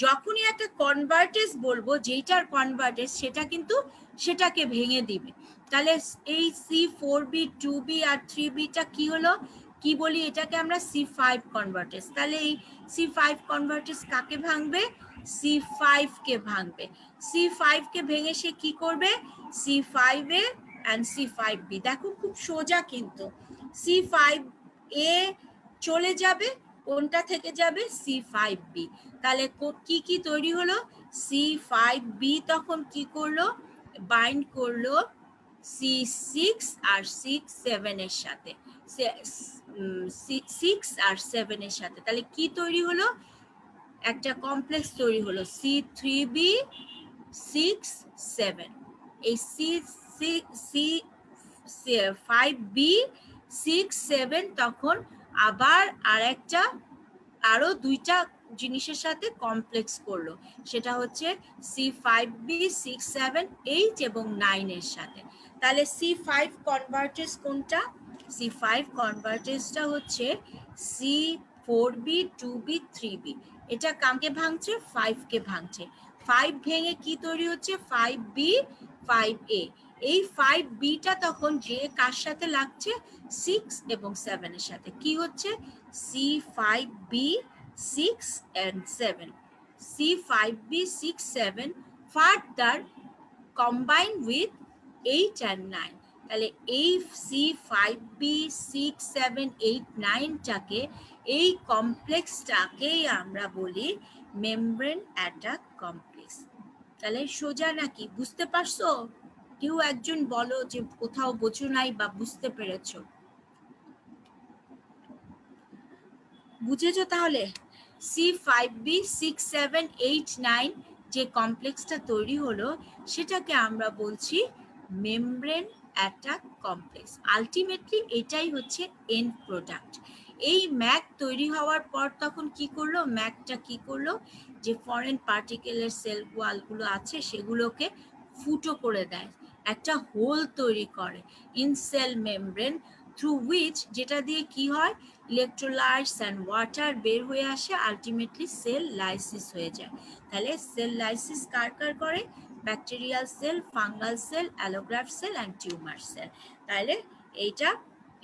যখনই একটা কনভার্টেজ বলবো যেটার কনভার্টেজ সেটা কিন্তু সেটাকে ভেঙে দিবে। তাহলে এই C4B 2B আর 3Bটা কি হলো, কি বলি এটাকে আমরা C5 কনভার্টেজ। তাহলে এই C5 কনভার্টেজ কাকে ভাঙবে, C5 কে ভাঙবে। C5 কে ভেঙে সে কি করবে C5A and C5B। দেখো খুব সোজা, কিন্তু C5A চলে যাবে, কোনটা থেকে যাবে C5B। তাহলে কি কি তৈরি হলো C5B তখন কি করলো, বাইন্ড করলো C6 আর 6 7 এর সাথে, 6 আর 7 এর সাথে। তাহলে কি তৈরি হলো, একটা কমপ্লেক্স তৈরি হলো C3B 6 7। এই C5B 6 7 তখন আবার আরো দুইটা জিনিসের সাথে কমপ্লেক্স করলো, সেটা হচ্ছে C5B678 এবং 9 এর সাথে। তাহলে C5 কনভার্টেজ কোনটা? C5 কনভার্টেজটা হচ্ছে C4B2B3B। এটা কাকে ভাঙছে? 5 কে ভাঙছে। 5 ভেঙে কি তৈরি হচ্ছে? 5B 5A। এই 5Bটা তখন যে কার সাথে লাগছে? 6 এবং 7 এর সাথে। কি হচ্ছে? C5B6 and 7, C5B6 7 further combine with 8 and 9। তাহলে এই C5B6 7 8 9টাকে, এই কমপ্লেক্সটাকেই আমরা বলি মেমব্রেন অ্যাটাক কমপ্লেক্স। তাহলে সোজা নাকি? বুঝতে পারছো? কেউ একজন বলো যে কোথাও বোঝো নাই বা বুঝতে পেরেছো। বুঝেছো তাহলে? C5B6 7 8 9 যে কমপ্লেক্সটা তৈরি হলো সেটাকে আমরা বলছি মেমব্রেন অ্যাটাক কমপ্লেক্স। আলটিমেটলি এটাই হচ্ছে এন্ড প্রোডাক্ট। এই ম্যাক তৈরি হওয়ার পর তখন কি করলো? ম্যাকটা কি করলো? যে ফরেন পার্টিকেলের সেল ওয়ালগুলো আছে সেগুলোকে ফুটো করে দেয়, একটা হোল তৈরি করে in cell membrane, through which, যেটা দিয়ে কি হয়? ইলেকট্রোলাইটস অ্যান্ড ওয়াটার বের হয়ে আসে, আলটিমেটলি সেল লাইসিস হয়ে যায়। তাহলে সেল লাইসিস কার কার করে? Bacterial cell, fungal cell, allograft cell and tumour cell. তাহলে এইটা,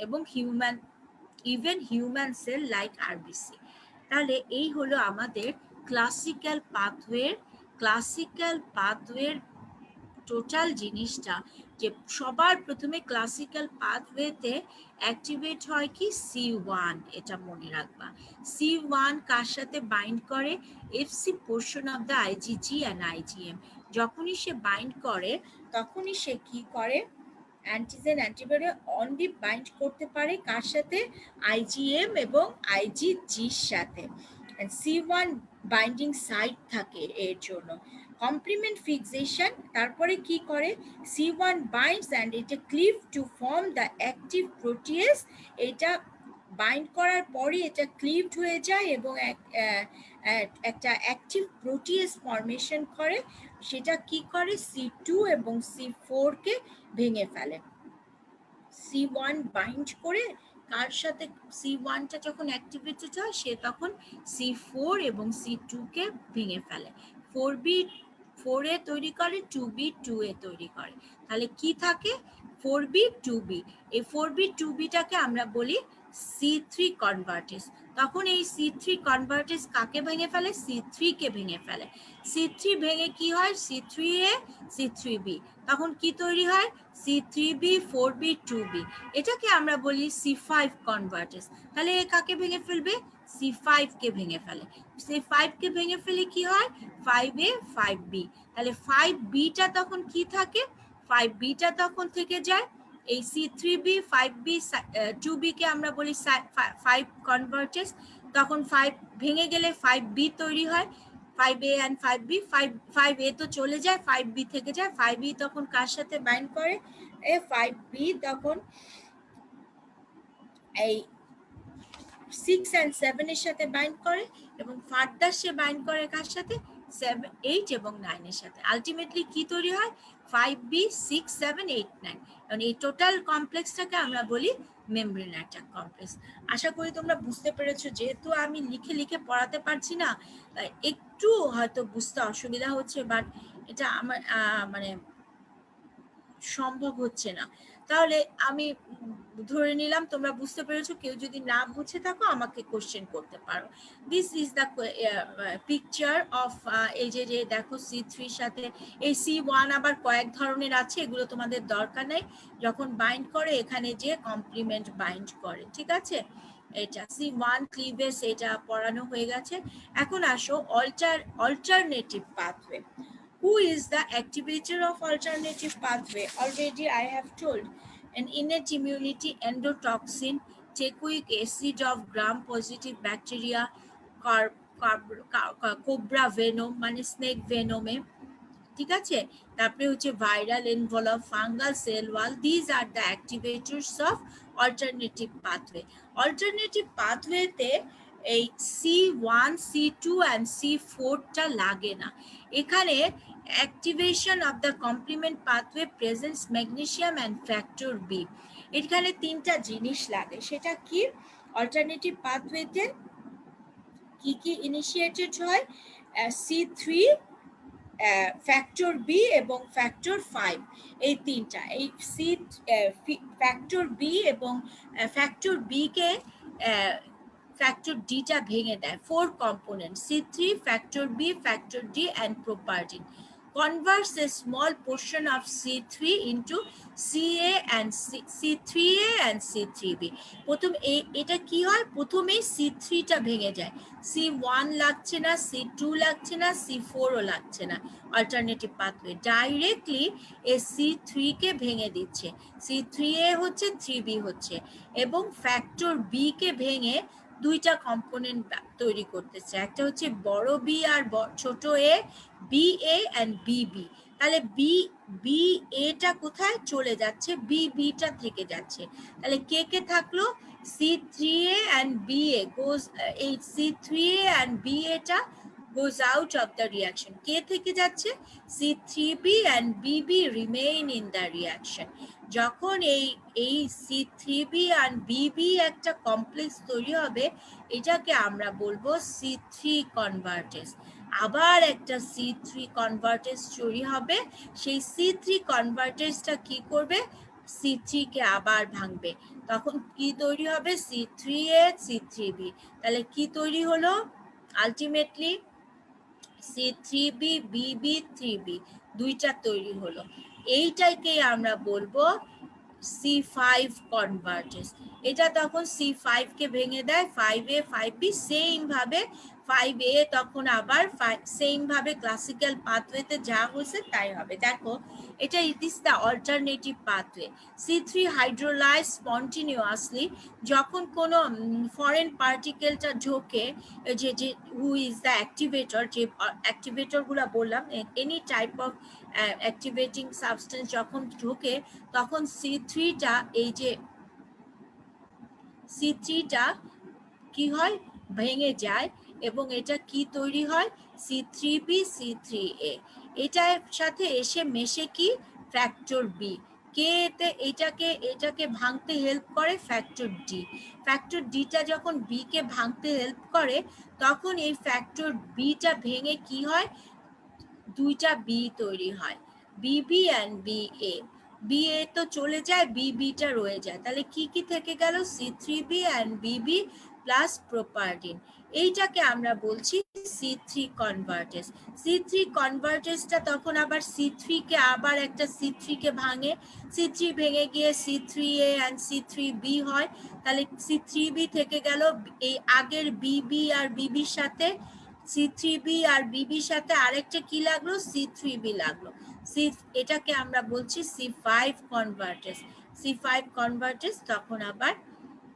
এবং human, even human cell like RBC. তাহলে এই হলো আমাদের ক্লাসিক্যাল পাথওয়ের টোটাল জিনিসটা। যে সবার প্রথমে ক্লাসিক্যাল পাথওয়েতে অ্যাক্টিভেট হয় কি? C1, এটা মনে রাখবা। C1 কার সাথে বাইন্ড করে? FC portion of the IgG and IgM। যখনই সে বাইন্ড করে তখনই সে কি করে? অ্যান্টিজেন অ্যান্টিবডি অনলি বাইন্ড করতে পারে কার সাথে? IgM এবং IgGর সাথে। C1 বাইন্ডিং সাইট থাকে এর জন্য। কমপ্লিমেন্ট ফিক্সেশন, তারপরে কি করে? C1 binds and এটা cleave to form the active protease. এটা বাইন্ড করার পরে এটা ক্লিভড হয়ে যায় এবং একটা অ্যাক্টিভ প্রোটিয়েস ফর্মেশন করে। সেটা কি করে? C2 এবং C4 কে ভেঙে ফেলে। C1 বাইন্ড করে কার সাথে? C1টা যখন অ্যাক্টিভেটেড হয় সে তখন C4 এবং C2 কে ভেঙে ফেলে। 4A তৈরি করে, 2B 2A তৈরি করে। তাহলে কি থাকে? 4B 2B। এই 4B 2Bটাকে আমরা বলি C3 কনভার্টেজ। তখন এই C3 কনভার্টেজ কাকে ভেঙে ফেলে? C3 কে ভেঙে ফেলে। C3 ভেঙে কি হয়? C3A C3B। তখন কি তৈরি হয়? C3B 4B 2B। এটাকে আমরা বলি C5 কনভার্টেজ। তাহলে কাকে ভেঙে ফেলবে? C5 কে ভেঙে ফেলে। C5 কে ভেঙে ফেলে কি হয়? 5A 5B। তাহলে 5Bটা তখন কি থাকে? 5Bটা তখন থেকে যায় এই C3B 5B 2B কে আমরা বলি 5 কনভার্টেজ। তখন 5 ভেঙে গেলে 5B তৈরি হয়, 5A and 5B। 5A তো চলে যায়, 5B থেকে যায়। 5B তখন কার সাথে বাইন্ড করে? 5B তখন এই 6 and 7 এর সাথে বাইন্ড করে, এবং ফার্দার সে বাইন্ড করে কার সাথে? 7 8 এবং 9 এর সাথে। আলটিমেটলি কি তৈরি হয়? 5B6 7 8 9। কারণ এই টোটাল কমপ্লেক্সটাকে আমরা বলি মেমব্রেন অ্যাটাক কমপ্লেক্স। আশা করি তোমরা বুঝতে পেরেছো। যেহেতু আমি লিখে পড়াতে পারছি না, একটু হয়তো বুঝতে অসুবিধা হচ্ছে, বাট এটা আমার মানে সম্ভব হচ্ছে না। তাহলে আমি ধরে নিলাম তোমরা বুঝতে পেরেছো। কেউ যদি না বুঝে থাকো আমাকে কোশ্চেন করতে পারো। This is the picture of, এই যে দেখো C3 সাথে এই C1 আবার কয়েক ধরনের আছে, এগুলো তোমাদের দরকার নেই। যখন বাইন্ড করে এখানে যে কমপ্লিমেন্ট বাইন্ড করে, ঠিক আছে? এটা C1 ক্লিভেজ, এটা পড়ানো হয়ে গেছে। এখন আসো alternative pathway. Who is the activator of alternative pathway? Already I have told. An innate immunity, endotoxin, teichoic acid of gram-positive bacteria, cobra venom, মানে snake venom, ঠিক আছে, তারপরে হচ্ছে viral envelope, fungal cell wall, these are the activators of alternative pathway. Alternative পাথওয়েতে এই C1, C2 and C4টা লাগে না। এখানে activation of the complement pathway presents magnesium and factor B. এখানে তিনটা জিনিস লাগে, সেটা কি? অল্টারনেটিভ পাথওয়েতে কি কি ইনিশিয়েটেড হয়? C3, ফ্যাক্টর বি এবং ফ্যাক্টর 5, এই তিনটা। এই ফ্যাক্টর বি এবং ফ্যাক্টর বি কে ফ্যাক্টর ডিটা ভেঙে দেয়। 4 components C3, factor B, factor D and propardin converts a small portion of C3 into CA and C3A and C3B। প্রথম এটা কি হয়, প্রথমেই C3 টা ভেঙে যায়, C1 লাগছে না, C2 লাগছে না, C4 ও লাগছে না। অল্টারনেটিভ পাথওয়ে ডাইরেক্টলি এই C3 কে ভেঙে দিচ্ছে, C3A হচ্ছে, 3B হচ্ছে, এবং ফ্যাক্টর বি কে ভেঙে দুইটা কম্পোনেন্ট তৈরি করতেছে, একটা হচ্ছে বড় বি আর ছোট A, B A and B B. তাহলে বি এটা কোথায় চলে যাচ্ছে, বি বিটা থেকে যাচ্ছে। তাহলে কে কে থাকলো, C3A and BA goes, এই C3A and BA টা goes out of the reaction, কে থেকে যাচ্ছে, C3B and BB remain in the reaction। যখন এই C3B and BB একটা কমপ্লেক্স তৈরি হবে, এটাকে আমরা বলবো C3 কনভার্টেজ। আবার একটা C3 কনভার্টেজ তৈরি হবে, সেই C3 কনভার্টেজটা কি করবে, C3 কে আবার ভাঙবে, তখন কি তৈরি হবে, C3A, C3B। তাহলে কি তৈরি হলো, আলটিমেটলি C3B, BB, 3B দুইটা তৈরি হলো। এইটাকে আমরা বলবো C5 কনভার্টেজ। এটা তখন C5 কে ভেঙে দেয়, 5A, 5B সেম ভাবে 5A তখন আবার সেম ভাবে ক্লাসিক্যাল পাথওয়েতে যা হয়েছে তাই হবে। দেখো এটা it is the alternative pathway. C3 hydrolyse spontaneously, যখন কোনো ফরেন পার্টিকেলটা ঢোকে, যে হু ইজ দ্য অ্যাক্টিভেটর, যে অ্যাক্টিভেটরগুলো বললাম, any type of activating substance যখন ঢোকে, তখন C3টা, এই যে C3টা কি হয়, ভেঙে যায়, এবং এটা কি তৈরি হয়, C3B, C3A। এটার সাথে এসে মেশে কি, ফ্যাক্টর বি। কে এটাকে ভাঙতে হেল্প করে, ফ্যাক্টর ডি। ফ্যাক্টর ডিটা যখন বি কে ভাঙতে হেল্প করে, তখন এই ফ্যাক্টর বিটা ভেঙে কি হয়, দুইটা বি তৈরি হয়, বিবি অ্যান্ড বি এ। বি এ তো চলে যায়, বি বিটা রয়ে যায়, তাহলে কি কি থেকে গেল, C3B অ্যান্ড বিবি প্লাস প্রোপার্ডিন। এইটাকে আমরা বলছি C3 কনভার্টেজ। C3 কনভার্টেজটা তখন আবার C3 কে আবার একটা C3 কে ভাঙে, C3 ভেঙে গিয়ে C3A অ্যান্ড C3B হয়। তাহলে C3B থেকে গেল, এই আগের বিবি আর বিবির সাথে C3B আর বিবির সাথে আরেকটা কি লাগলো, C3B লাগলো। এটাকে আমরা বলছি C5 কনভার্টেজ। C5 কনভার্টেজ তখন আবার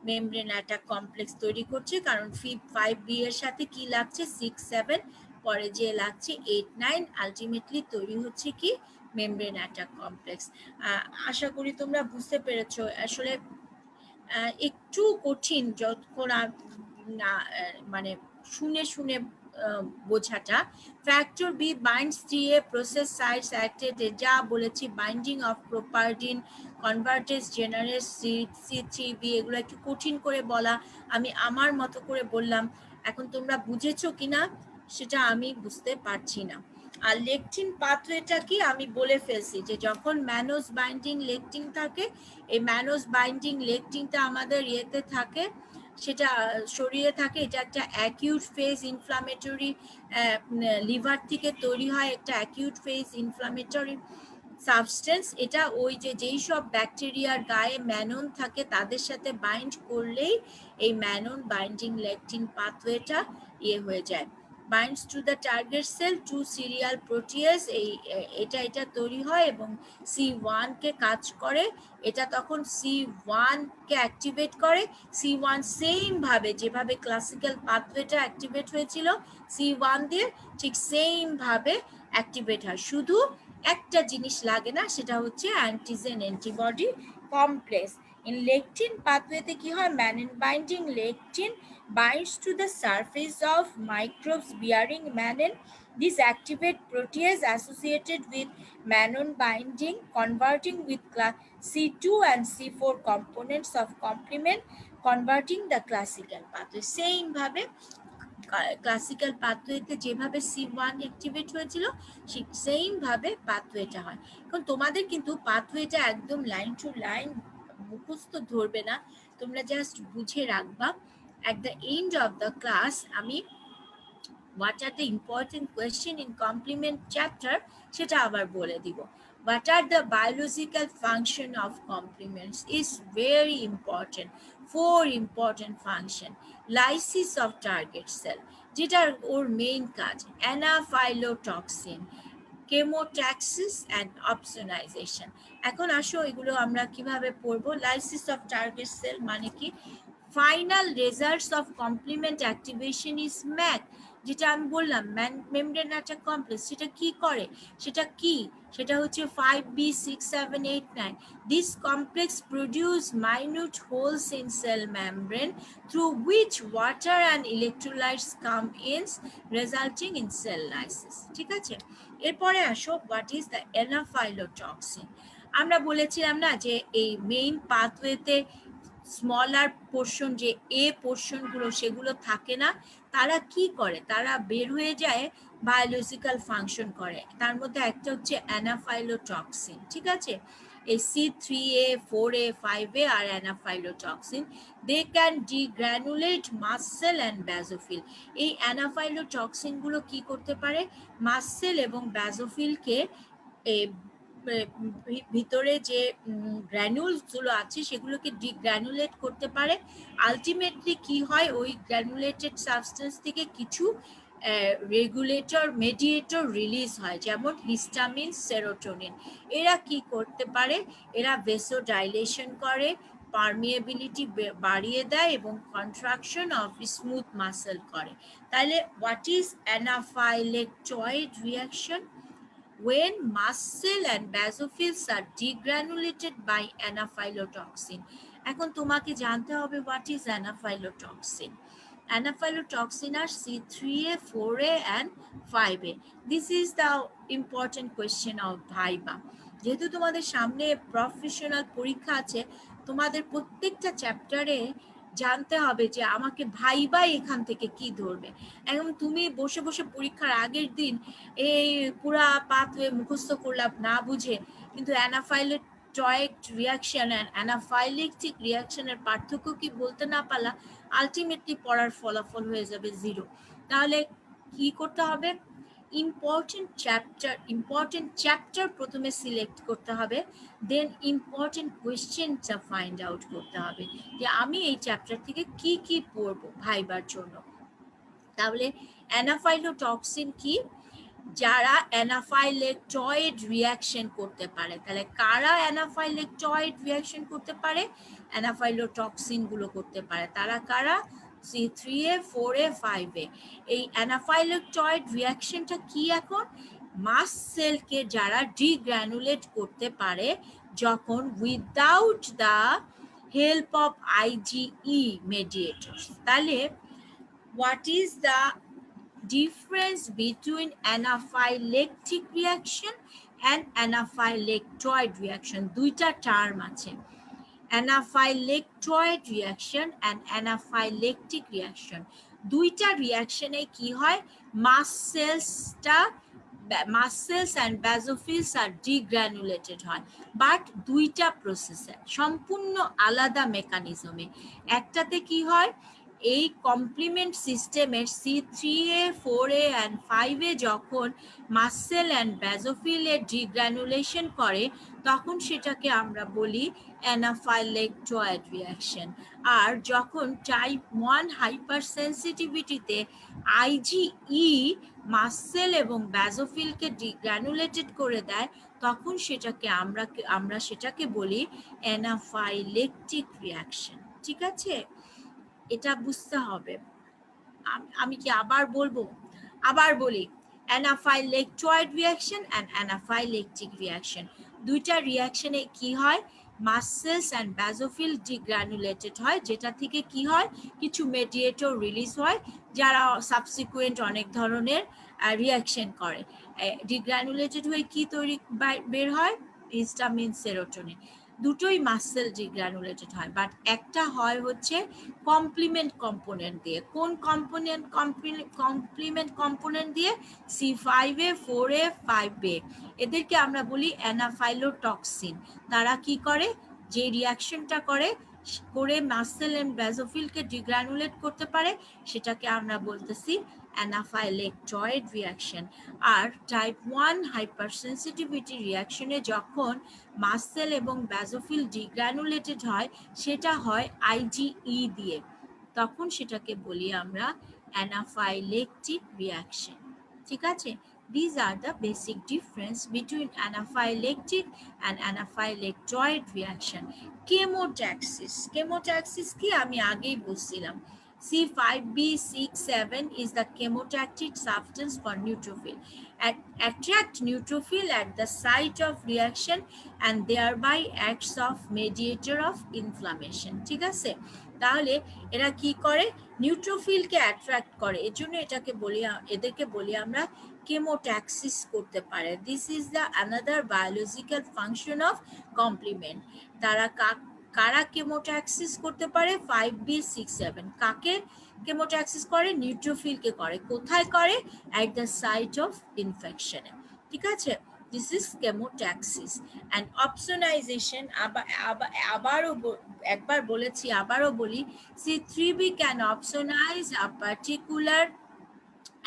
মেমব্রেন একটা কমপ্লেক্স তৈরি করছে, কারণ 5B এর সাথে কি লাগছে, 6, 7, পরে যে লাগছে 8, 9, আলটিমেটলি তৈরি হচ্ছে কি, মেমব্রেন একটা কমপ্লেক্স। আশা করি তোমরা বুঝতে পেরেছো। আসলে একটু কঠিন যতক্ষণ না মানে শুনে শুনে বোঝাটা। Factor B binds 3A process sites acted, যা বলেছি binding of properdin, convertase generate C3B, এগুলো একটু কঠিন করে বলা, আমি আমার মতো করে বললাম। এখন তোমরা বুঝেছো কিনা সেটা আমি বুঝতে পারছি না। আর লেকটিন পাথওয়েটা কি আমি বলে ফেলছি, যে যখন ম্যানোজ বাইন্ডিং লেকটিন থাকে, এই ম্যানোজ বাইন্ডিং লেকটিনটা আমাদের ইয়েতে থাকে, সেটা শরীরে থাকে, এটা একটা অ্যাকিউট ফেজ ইনফ্লামেটরি, লিভার থেকে তৈরি হয় একটা অ্যাকিউট ফেজ ইনফ্লামেটরি সাবস্টেন্স। এটা ওই যেই সব ব্যাকটেরিয়ার গায়ে ম্যানন থাকে তাদের সাথে বাইন্ড করলেই এই ম্যানন বাইন্ডিং লেকটিন পাথওয়েটা হয়ে যায়, binds to the target cell 2 serial protease, এটা তৈরি হয় এবং C1 কে কাজ করে, এটা তখন C1 কে অ্যাক্টিভেট করে। C1 সেম ভাবে যেভাবে ক্লাসিক্যাল পাথওয়েটা অ্যাক্টিভেট হয়েছিল C1 দিয়ে, ঠিক সেম ভাবে অ্যাক্টিভেট হয়। শুধু একটা জিনিস লাগে না, সেটা হচ্ছে antigen antibody complex. In lectin পাথওয়েতে কি হয়, mannan binding lectin binds to the surface of microbes bearing mannan. This activate protease associated with mannan binding, converting with class C2 and C4 components of complement, converting the classical pathway. Same ভাবে classical পাথওয়েতে যেভাবে C1 activate হয়েছিল ঠিক same ভাবে পাথওয়েটা হয়। এখন তোমাদের কিন্তু পাথওয়েটা একদম লাইন টু লাইন মুখস্থ ধরবে না, তোমরা জাস্ট বুঝে রাখবা। at the end of the class আমি what are the important question in complement chapter সেটা আবার বলে দিব। what are the biological function of complements is very important, four important function. lysis of target cell যেটা ওর main কাজ, anaphylotoxin, chemotaxis and opsonization। এখন আসো এগুলো আমরা কিভাবে পড়বো। lysis of target cell মানে কি, final results of complement activation is MAC, যেটা আমি বললাম মেমব্রেন অ্যাটাক কমপ্লেক্স, সেটা কি করে, সেটা কি, সেটা হচ্ছে 5B6, 7, 8, 9। This complex produce minute holes in cell membrane through which water and electrolytes come ins resulting in cell lysis. ঠিক আছে, এরপরে আসো হোয়াট ইজ দ্য অ্যানাফাইলোটক্সিন। আমরা বলেছিলাম না যে এই মেইন পাথওয়েতে স্মলার পোর্শন, যে এ পোর্শনগুলো সেগুলো থাকে না, তারা কি করে, তারা বের হয়ে যায় বায়োলজিক্যাল ফাংশন করে। তার মধ্যে একটা হচ্ছে অ্যানাফাইলোটক্সিন। ঠিক আছে, এই C3A, 4A, 5A আর anaphylatoxin, they can degranulate mast cell and basophil. এই অ্যানাফাইলোটক্সিনগুলো কি করতে পারে, মাসেল এবং ব্যাজোফিলকে ভিতরে যে গ্র্যানুলসগুলো আছে সেগুলোকে ডিগ্র্যানুলেট করতে পারে। আলটিমেটলি কি হয়, ওই গ্র্যানুলেটেড সাবস্টেন্স থেকে কিছু রেগুলেটর মেডিয়েটর রিলিজ হয়, যেমন হিস্টামিন, সেরোটোনিন। এরা কি করতে পারে, এরা ভেসোডাইলেশন করে, পারমিয়েবিলিটি বাড়িয়ে দেয় এবং কন্ট্রাকশন অফ স্মুথ মাসেল করে। তাহলে what is anaphylactoid reaction? when muscle and basophils are degranulated by anaphylotoxin। এখন তোমাকে জানতে হবে what is anaphylotoxin। Anaphylotoxin are C3A, 4A and 5A. This is the important question of viva. যেহেতু তোমাদের সামনে professional পরীক্ষা আছে, তোমাদের প্রত্যেকটা চ্যাপ্টারে জানতে হবে যে আমাকে ভাইবা এখান থেকে কি ধরবে। এখন তুমি বসে বসে পরীক্ষার আগের দিন এই পুরা পাথওয়ে মুখস্থ করলাম না বুঝে, কিন্তু অ্যানাফাইলেটয়েড রিয়াকশন অ্যান্ড অ্যানাফাইলেকটিক রিয়াকশনের পার্থক্য কি বলতে না পারলা, আলটিমেটলি পড়ার ফলাফল হয়ে যাবে জিরো। তাহলে কি করতে হবে, ইম্পর্টেন্ট চ্যাপ্টার প্রথমে সিলেক্ট করতে হবে, দেন ইম্পর্টেন্ট কোয়েশ্চেনটা ফাইন্ড আউট করতে হবে যে আমি এই চ্যাপ্টার থেকে কি কি পড়বো ভাইবার জন্য। তাহলে অ্যানাফাইলোটক্সিন কি, যারা অ্যানাফাইলেকটয়েড রিয়াকশন করতে পারে। তাহলে কারা অ্যানাফাইলেকটয়েড রিয়াকশন করতে পারে, অ্যানাফাইলোটক্সিন গুলো করতে পারে। তারা কারা, C3A, 4A, 5A। এই অ্যানাফাইলেকটয়েড রিয়াকশনটা কি, এখন মাস সেলকে যারা ডিগ্র্যানুলেট করতে পারে যখন without the help of IgE mediators। তাহলে what is the difference between anaphylactic reaction and anaphylactoid reaction? দুইটা টার্ম আছে, anaphylactoid reaction and anaphylactic reaction। দুইটা রিয়াকশনে কি হয়, muscles and basophils are degranulated হয়, বাট দুইটা প্রসেসে সম্পূর্ণ আলাদা মেকানিজমে। একটাতে কি হয়, এই কমপ্লিমেন্ট সিস্টেমের C3A, 4A and 5A যখন মাসেল অ্যান্ড ব্যাজোফিলের ডিগ্র্যানুলেশন করে তখন সেটাকে আমরা বলি অ্যানাফাইলেকটয়েড রিয়াকশন। আর যখন টাইপ 1 হাইপার সেন্সিটিভিটিতে IgE মাসেল এবং ব্যাজোফিলকে ডিগ্র্যানুলেটেড করে দেয় তখন সেটাকে আমরা সেটাকে বলি অ্যানাফাইলেকটিক রিয়াকশন। ঠিক আছে, এটা বুঝতে হবে। আমি কি আবার বলবো, আবার বলি, অ্যানাফাইলেকটয়েড রিয়াকশন অ্যান্ড অ্যানাফাইলেকটিক রিয়াকশন। দুইটা রিয়াকশনে কি হয়, মাসেলস অ্যান্ড ব্যাজোফিল ডিগ্রানুলেটেড হয়, যেটা থেকে কি হয়, কিছু মেডিয়েটর রিলিজ হয় যারা সাবসিকুয়েন্ট অনেক ধরনের রিয়াকশন করে। ডিগ্রানুলেটেড হয়ে কি তৈরি বের হয়, হিস্টামিন, সেরোটোনিন। দুটোই মাসেল ডিগ্রানুলেটেড হয়, বাট একটা হয় হচ্ছে কমপ্লিমেন্ট কম্পোনেন্ট দিয়ে। কোন কম্পোনেন্ট? কমপ্লিমেন্ট কম্পোনেন্ট দিয়ে C5A, 4A, 5A, এদেরকে আমরা বলি অ্যানাফাইলোটক্সিন। তারা কি করে, যে রিয়াকশনটা করে মাসেল এন্ড ব্যাজোফিলকে ডিগ্রানুলেট করতে পারে, সেটাকে আমরা বলতেছি অ্যানাফাইলেকটয়েড রিয়াকশন। আর টাইপ 1 হাইপারসেন্সিটিভিটি রিয়াকশনে যখন মাসেল এবং ব্যাজোফিল ডিগ্রানুলেটেড হয়, সেটা হয় IgE দিয়ে, তখন সেটাকে বলি আমরা অ্যানাফাইলেকটিক রিয়াকশন। ঠিক আছে? These are the basic difference between anaphylactic and anaphylactoid reaction. Chemotaxis. Chemotaxis কি আমি আগেই বলছিলাম। C5b67 is the chemotactic substance for neutrophil. Attract neutrophil at the site of reaction and thereby acts of mediator of inflammation. ঠিক আছে? তাহলে এরা কি করে, নিউট্রোফিলকে অ্যাট্রাক্ট করে, এজন্য এদেরকে বলি আমরা কেমোট্যাক্সিস করতে পারে। This is the another biological function of complement. তারা কারা কেমোট্যাক্সিস করতে পারে? 5b67 কাকে কেমোট্যাক্সিস করে? নিউট্রোফিলকে করে। কোথায় করে? অ্যাট দ্য সাইট অফ ইনফেকশনে। ঠিক আছে? This is chemotaxis and opsonization. একবার বলেছি, আবারও বলি, C3b can opsonize a particular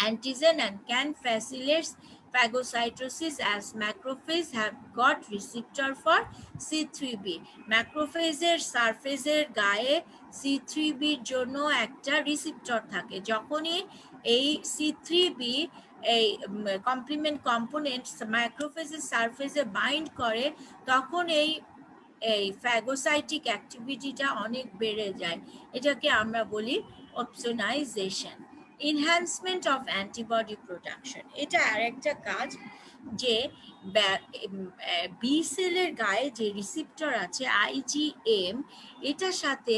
antigen and can facilitate phagocytosis as macrophages have got receptor for C3b. ম্যাক্রোফেজের সারফেসের গায়ে C3b এর জন্য একটা রিসেপ্টর থাকে। যখনই এই C3b এই কমপ্লিমেন্ট কম্পোনেন্ট ম্যাক্রোফেজের সারফেসে বাইন্ড করে, তখন এই ফ্যাগোসাইটিক অ্যাক্টিভিটিটা অনেক বেড়ে যায়। এটাকে আমরা বলি opsonisation. Enhancement of antibody production, এটা আরেকটা কাজ, যে বি সেলের গায়ে যে রিসেপ্টর আছে IgM, এটার সাথে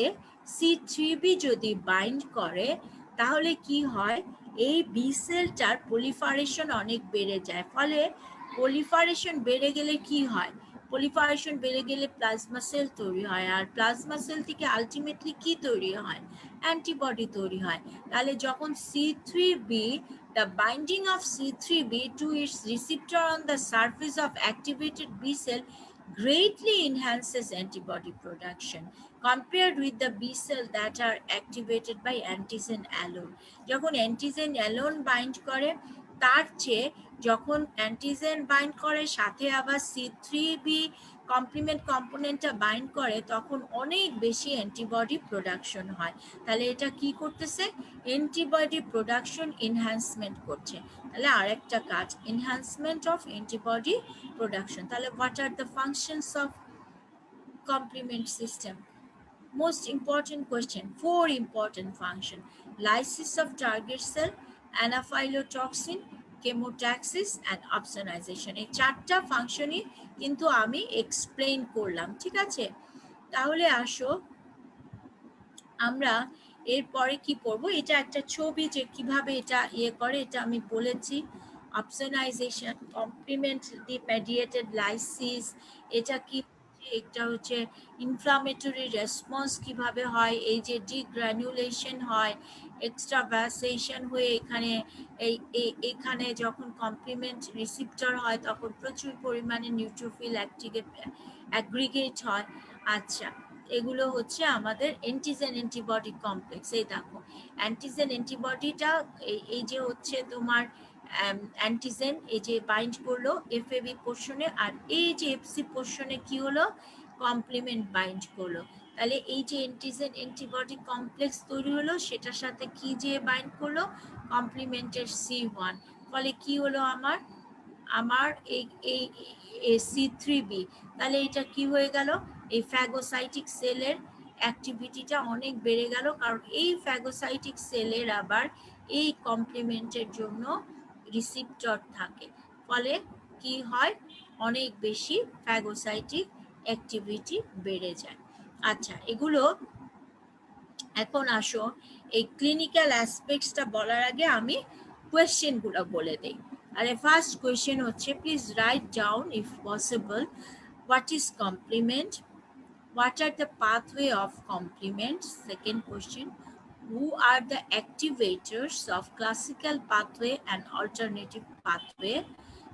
C3b যদি বাইন্ড করে, তাহলে কি হয়, এই বি সেলটার পলিফারেশন অনেক বেড়ে যায়। ফলে পলিফারেশন বেড়ে গেলে কি হয়, পলিফারেশন বেড়ে গেলে প্লাজমা সেল তৈরি হয়, আর প্লাজমা সেল থেকে আলটিমেটলি কি তৈরি হয়, অ্যান্টিবডি তৈরি হয়। তাহলে যখন C3b, the binding of C3b to its receptor on the surface of activated B cell greatly enhances antibody production compared with the B cell that are activated by antigen alone. যখন antigen alone bind করে, তার চেয়ে যখন antigen bind করে সাথে আবার C3b complement কম্পোনেন্টটা bind করে, তখন অনেক বেশি অ্যান্টিবডি প্রোডাকশন হয়। তাহলে এটা কি করতেছে, অ্যান্টিবডি প্রোডাকশন এনহ্যান্সমেন্ট করছে। তাহলে আরেকটা কাজ, এনহ্যান্সমেন্ট অফ অ্যান্টিবডি প্রোডাকশন। তাহলে what are the functions of complement system? Most important question, 4 important function: lysis of target cell, anaphylotoxin, chemotaxis and opsonization. এই 4টা ফাংশনই কিন্তু আমি এক্সপ্লেইন করলাম। ঠিক আছে? তাহলে আসো আমরা এরপরে কি করব, এটা একটা ছবি যে কিভাবে এটা করে, এটা আমি বলেছি। অপসনাইজেশন, কমপ্লিমেন্ট মেডিয়েটেড লাইসিস, এটা কি, একটা হচ্ছে ইনফ্লামেটরি রেসপন্স কিভাবে হয়, এই যে ডিগ্রানুলেশন হয়, এক্সট্রাভাসেশন হয়ে এখানে যখন কমপ্লিমেন্ট রিসিপ্টর হয়, তখন প্রচুর পরিমাণে নিউট্রোফিল অ্যাগ্রিগেট হয়। আচ্ছা, এগুলো হচ্ছে আমাদের অ্যান্টিজেন অ্যান্টিবডি কমপ্লেক্স। এই দেখো, অ্যান্টিজেন অ্যান্টিবডিটা এই যে হচ্ছে তোমার অ্যান্টিজেন, এই যে বাইন্ড করলো FAB পোর্শনে, আর এই যে FC পোর্শনে কি হলো, কমপ্লিমেন্ট বাইন্ড করলো। তাহলে এই যে অ্যান্টিজেন অ্যান্টিবডি কমপ্লেক্স তৈরি হলো, সেটার সাথে কি যে বাইন্ড করলো, কমপ্লিমেন্টের C1। ফলে কি হলো, আমার এই C3b। তাহলে এটা কি হয়ে গেল, এই ফ্যাগোসাইটিক সেলের অ্যাক্টিভিটিটা অনেক বেড়ে গেল, কারণ এই ফ্যাগোসাইটিক সেলের আবার এই কমপ্লিমেন্টের জন্য রিসিপ্টর থাকে, ফলে কি হয়, অনেক বেশি ফ্যাগোসাইটিক অ্যাক্টিভিটি বেড়ে যায়। আচ্ছা, এগুলো এখন আসো এই ক্লিনিক্যাল অ্যাসপেক্টসটা বলার আগে আমি কোয়েশ্চেনগুলো বলে দেই। আরে ফার্স্ট কোয়েশ্চেন হচ্ছে, please write down if possible what is complement, what are the pathway of complement. Second question, who are the activators of classical pathway and alternative pathway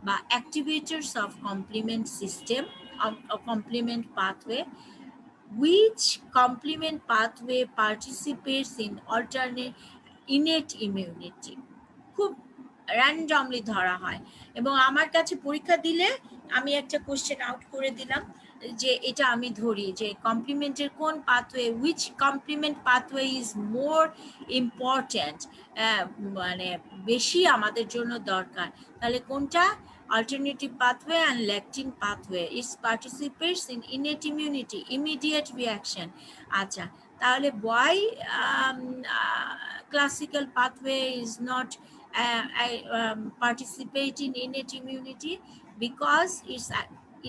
বা activators of complement system of complement pathway, which complement pathway participates in alternate innate immunity. খুব randomly ধরা হয় এবং আমার কাছে পরীক্ষা দিলে আমি একটা কোশ্চেন আউট করে দিলাম যে এটা আমি ধরি যে কমপ্লিমেন্টের কোন pathway, which complement pathway is more important, মানে বেশি আমাদের জন্য দরকার, তাহলে কোনটা, alternative pathway and lectin pathway is participates in innate immunity, immediate reaction. আচ্ছা, তাহলে why classical pathway is not participate in innate immunity? Because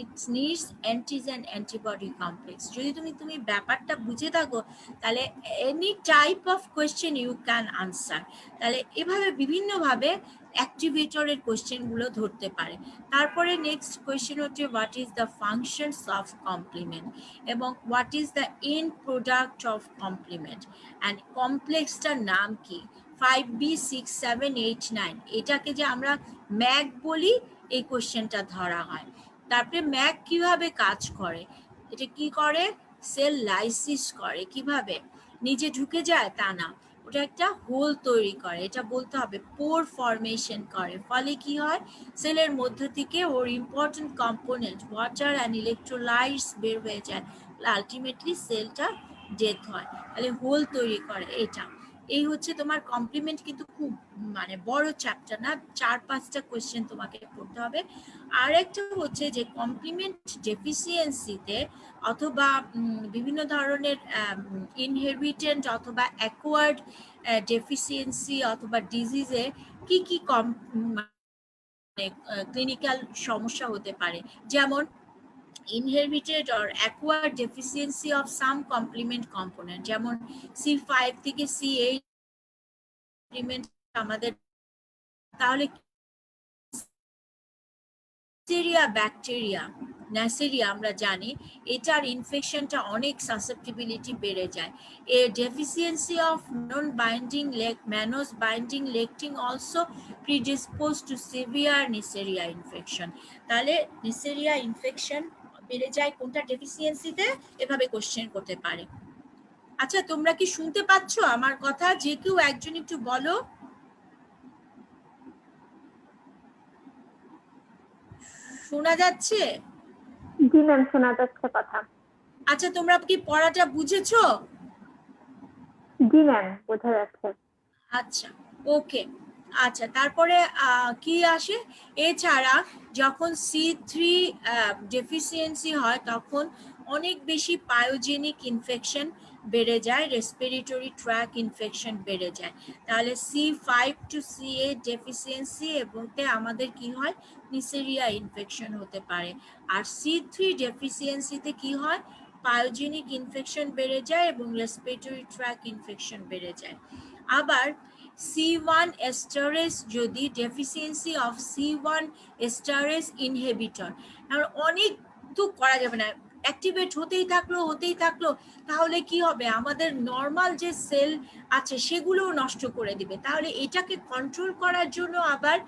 it needs antigen antibody complex. যদি তুমি ব্যাপারটা বুঝে থাকো তাহলে any type of question you can answer. তাহলে এভাবে বিভিন্নভাবে অ্যাক্টিভেটরের কোয়েশ্চেনগুলো ধরতে পারে। তারপরে নেক্সট কোয়েশ্চেন হচ্ছে what is the functions of complement এবং what is the end product of complement and কমপ্লেক্সটার নাম কি, 5B6, 7, 8, 9 এটাকে যে আমরা ম্যাগ বলি, এই কোয়েশ্চেনটা ধরা হয়। তারপরে ম্যাগ কিভাবে কাজ করে, এটা কি করে, সেল লাইসিস করে, কিভাবে, নিজে ঢুকে যায় তা না, ওটা একটা হোল তৈরি করে, এটা বলতে হবে, পোর ফরমেশন করে, ফলে কি হয়, সেলের মধ্য থেকে ওর important component water and electrolytes বের হয়ে যায়, আলটিমেটলি সেলটা ডেথ হয়, তাহলে হোল তৈরি করে এটা। এই হচ্ছে তোমার কমপ্লিমেন্ট, কিন্তু খুব মানে বড় চ্যাপ্টার না, 4-5টা কোয়েশ্চেন তোমাকে পড়তে হবে। আর একটা হচ্ছে যে কমপ্লিমেন্ট ডেফিসিয়েন্সিতে অথবা বিভিন্ন ধরনের ইনহেরিটেন্ট অথবা অ্যাকোয়ার্ড ডেফিসিয়েন্সি অথবা ডিজিজে কি কি মানে ক্লিনিক্যাল সমস্যা হতে পারে, যেমন inherited or acquired deficiency of some complement component, যেমন C5 থেকে C8 আমাদের, তাহলে ব্যাকটেরিয়া ন্যাসেরিয়া আমরা জানি এটার ইনফেকশনটা অনেক সাসেপ্টিবিলিটি বেড়ে যায়। A deficiency of non binding mannose binding lectin also predispose to severe Neisseria infection, তাহলে নিসেরিয়া ইনফেকশন বেড়ে যায় কোনটা ডেফিসিয়েন্সিতে, এভাবে কোশ্চেন করতে পারে। আচ্ছা, তোমরা কি শুনতে পাচ্ছ আমার কথা? যে কেউ একজন একটু বলো। শোনা যাচ্ছে? জি ম্যাম, শোনা যাচ্ছে কথা। আচ্ছা, তোমরা কি পড়াটা বুঝেছো? জি ম্যাম, বোঝা যাচ্ছে। আচ্ছা, ওকে। আচ্ছা, তারপরে কি আসে, এছাড়া যখন C3 ডেফিসিয়েন্সি হয় তখন অনেক বেশি পায়োজেনিক ইনফেকশন বেড়ে যায়, রেসপিরেটরি ট্র্যাক ইনফেকশন বেড়ে যায়, তাহলে C5 to C8 ডেফিসিয়েন্সি এবং আমাদের কি হয়, নিসেরিয়া ইনফেকশন হতে পারে। আর C3 ডেফিসিয়েন্সিতে কি হয়, পায়োজেনিক ইনফেকশন বেড়ে যায় এবং রেসপিরেটরি ট্র্যাক ইনফেকশন বেড়ে যায়। আবার C1 এস্টারেজ যদি deficiency of C1 esterase inhibitor, আর অনেক তো করা যাবে না, অ্যাক্টিভেট হতেই থাকলো, তাহলে কি হবে, আমাদের নর্মাল যে সেল আছে সেগুলো নষ্ট করে দিবে, তাহলে এটাকে কন্ট্রোল করার জন্য আবার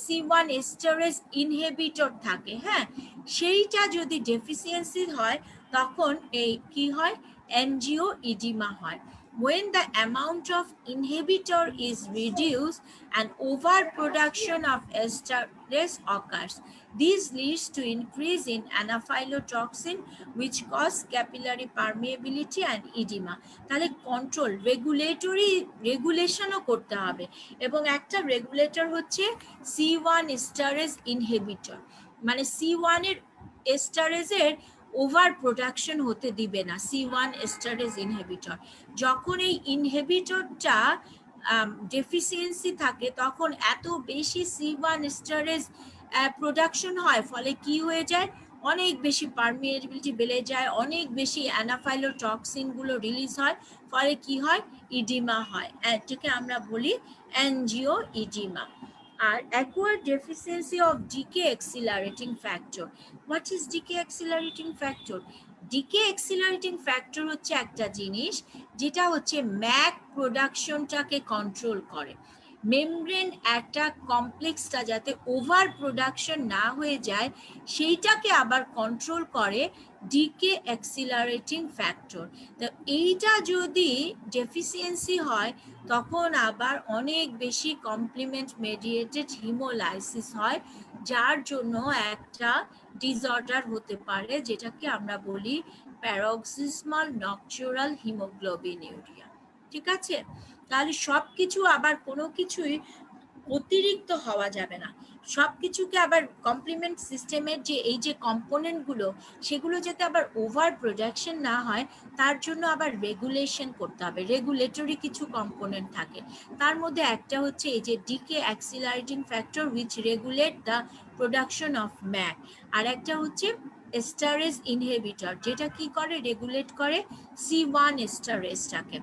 C1 এস্টারেজ ইনহিবিটর থাকে, হ্যাঁ, সেইটা যদি ডেফিসিয়েন্সি হয় তখন এই কি হয়, অ্যাঞ্জিওইডিমা হয়। When the amount of inhibitor is reduced and overproduction of esterase occurs, this leads to increase in anaphylatoxin which cause capillary permeability and edema. তাহলে কন্ট্রোল রেগুলেশনও করতে হবে, এবং একটা রেগুলেটর হচ্ছে C1 এস্টারেজ ইনহিবিটর, মানে C1 এর এস্টারেজের ওভার প্রোডাকশন হতে দিবে না। C1 এস্টারেজ ইনহিবিটর, যখন এই ইনহিবিটরটা ডেফিসিয়েন্সি থাকে তখন এত বেশি C1 স্টারেজ প্রোডাকশন হয়, ফলে কি হয়ে যায়, অনেক বেশি পারমিয়েবিলিটি বেড়ে যায়, অনেক বেশি অ্যানাফাইলোটক্সিন গুলো রিলিজ হয়, ফলে কি হয়, ইডিমা হয়, এটাকে আমরা বলি অ্যানজিও ইডিমা। আর acquired deficiency of decay accelerating factor. What is decay accelerating factor? Decay accelerating factor হচ্ছে একটা জিনিস যেটা হচ্ছে ম্যাক প্রোডাকশনটাকে কন্ট্রোল করে। মেমব্রেন একটা কমপ্লেক্সটা যাতে ওভার প্রোডাকশন না হয়ে যায় সেইটাকে আবার কন্ট্রোল করে ডিকে অ্যাক্সিলারেটিং ফ্যাক্টর। তো এইটা যদি ডেফিসিয়েন্সি হয় তখন আবার অনেক বেশি কমপ্লিমেন্ট মেডিয়েটেড হিমোলাইসিস হয়, যার জন্য একটা ডিসঅর্ডার হতে পারে যেটাকে আমরা বলি প্যারক্সিসমাল নকচুরাল হিমোগ্লোবিনিউরিয়া। ঠিক আছে, তাহলে সবকিছু আবার কোনো কিছুই অতিরিক্ত হওয়া যাবে না, সবকিছুকে আবার কমপ্লিমেন্ট সিস্টেমের যে এই যে কম্পোনেন্টগুলো সেগুলো যাতে আবার ওভার প্রোডাকশন না হয় তার জন্য আবার রেগুলেশন করতে হবে। রেগুলেটরি কিছু কম্পোনেন্ট থাকে, তার মধ্যে একটা হচ্ছে এই যে decay accelerating factor which regulate the production of MAC, আর একটা হচ্ছে এস্টারেজ ইনহিবিটর যেটা কি করে, রেগুলেট করে C1 এস্টারেজটাকে।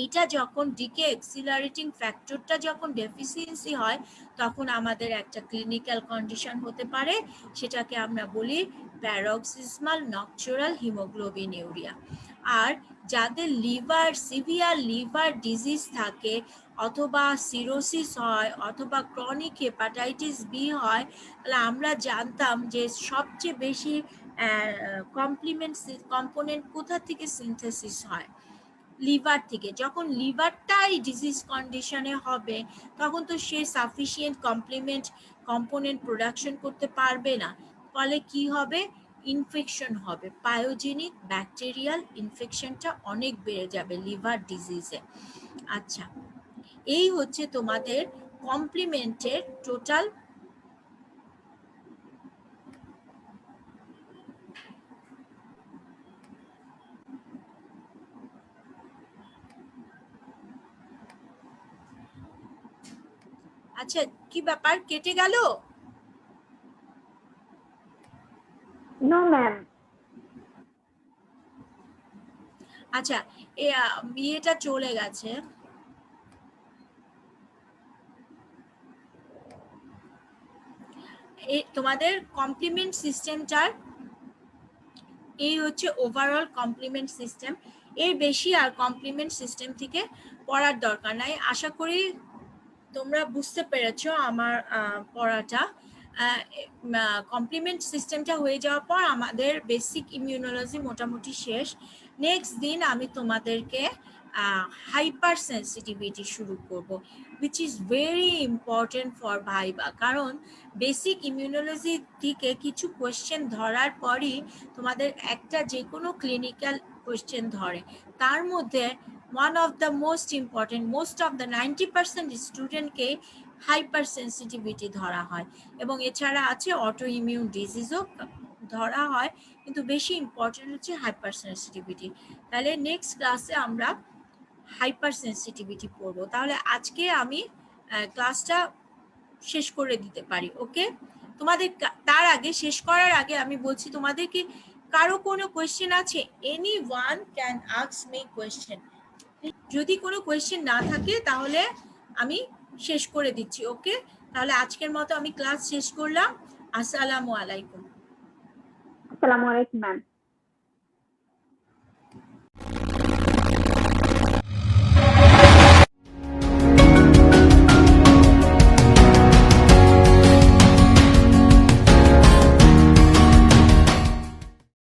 এইটা যখন ডিকে অ্যাক্সিলারেটিং ফ্যাক্টরটা যখন ডেফিসিয়েন্সি হয় তখন আমাদের একটা ক্লিনিক্যাল কন্ডিশন হতে পারে, সেটাকে আমরা বলি প্যারক্সিসমাল নকচুরাল হিমোগ্লোবিনিউরিয়া। আর যাদের লিভার সিভিয়ার লিভার ডিজিজ থাকে অথবা সিরোসিস হয় অথবা ক্রনিক হেপাটাইটিস বি হয়, তাহলে আমরা জানতাম যে সবচেয়ে বেশি কম্পোনেন্ট কোথা থেকে সিনথেসিস হয়, লিভার থেকে। যখন লিভারটাই ডিজিজ কন্ডিশনে হবে তখন তো সে সাফিসিয়েন্ট কম্পোনেন্ট প্রোডাকশন করতে পারবে না, ফলে কি হবে, ইনফেকশন হবে, পায়োজেনিক ব্যাকটেরিয়াল ইনফেকশনটা অনেক বেড়ে যাবে লিভার ডিজিজে। আচ্ছা, এই হচ্ছে তোমাদের কমপ্লিমেন্টের টোটাল আচ্ছা কি ব্যাপার, কেটে গেল? No ma'am. আচ্ছা, বিয়েটা চলে গেছে। তোমাদের কমপ্লিমেন্ট সিস্টেমটার এই হচ্ছে ওভারঅল কমপ্লিমেন্ট সিস্টেম, এর বেশি আর কমপ্লিমেন্ট সিস্টেম থেকে পড়ার দরকার নাই। আশা করি তোমরা বুঝতে পেরেছো আমার পড়াটা। কমপ্লিমেন্ট সিস্টেমটা হয়ে যাওয়ার পর আমাদের বেসিক ইমিউনোলজি মোটামুটি শেষ। নেক্সট দিন আমি তোমাদেরকে হাইপার সেন্সিটিভিটি শুরু করব, which is very important for viva, কারণ বেসিক ইমিউনোলজি থেকে কিছু কোয়েশ্চেন ধরার পরই তোমাদের একটা যে কোনো ক্লিনিক্যাল কোয়েশ্চেন ধরে, তার মধ্যে one of the most important, most of the 90% স্টুডেন্টকে হাইপার সেন্সিটিভিটি ধরা হয়, এবং এছাড়া আছে অটো ইমিউন ডিজিজও ধরা হয়, কিন্তু বেশি ইম্পর্টেন্ট হচ্ছে হাইপার সেন্সিটিভিটি। তাহলে নেক্সট ক্লাসে আমরা হাইপার সেন্সিটিভিটি পড়বো। তাহলে আজকে আমি ক্লাসটা শেষ করে দিতে পারি, ওকে? তোমাদের তার আগে, শেষ করার আগে আমি বলছি তোমাদেরকে কারো কোনো কোয়েশ্চেন আছে? Any one can ask me question. যদি কোনো কোয়েশ্চেন না থাকে তাহলে আমি শেষ করে দিচ্ছি, ওকে? তাহলে আজকের মতো আমি ক্লাস শেষ করলাম। আসসালামু আলাইকুম। আসসালামু আলাইকুম ম্যাম।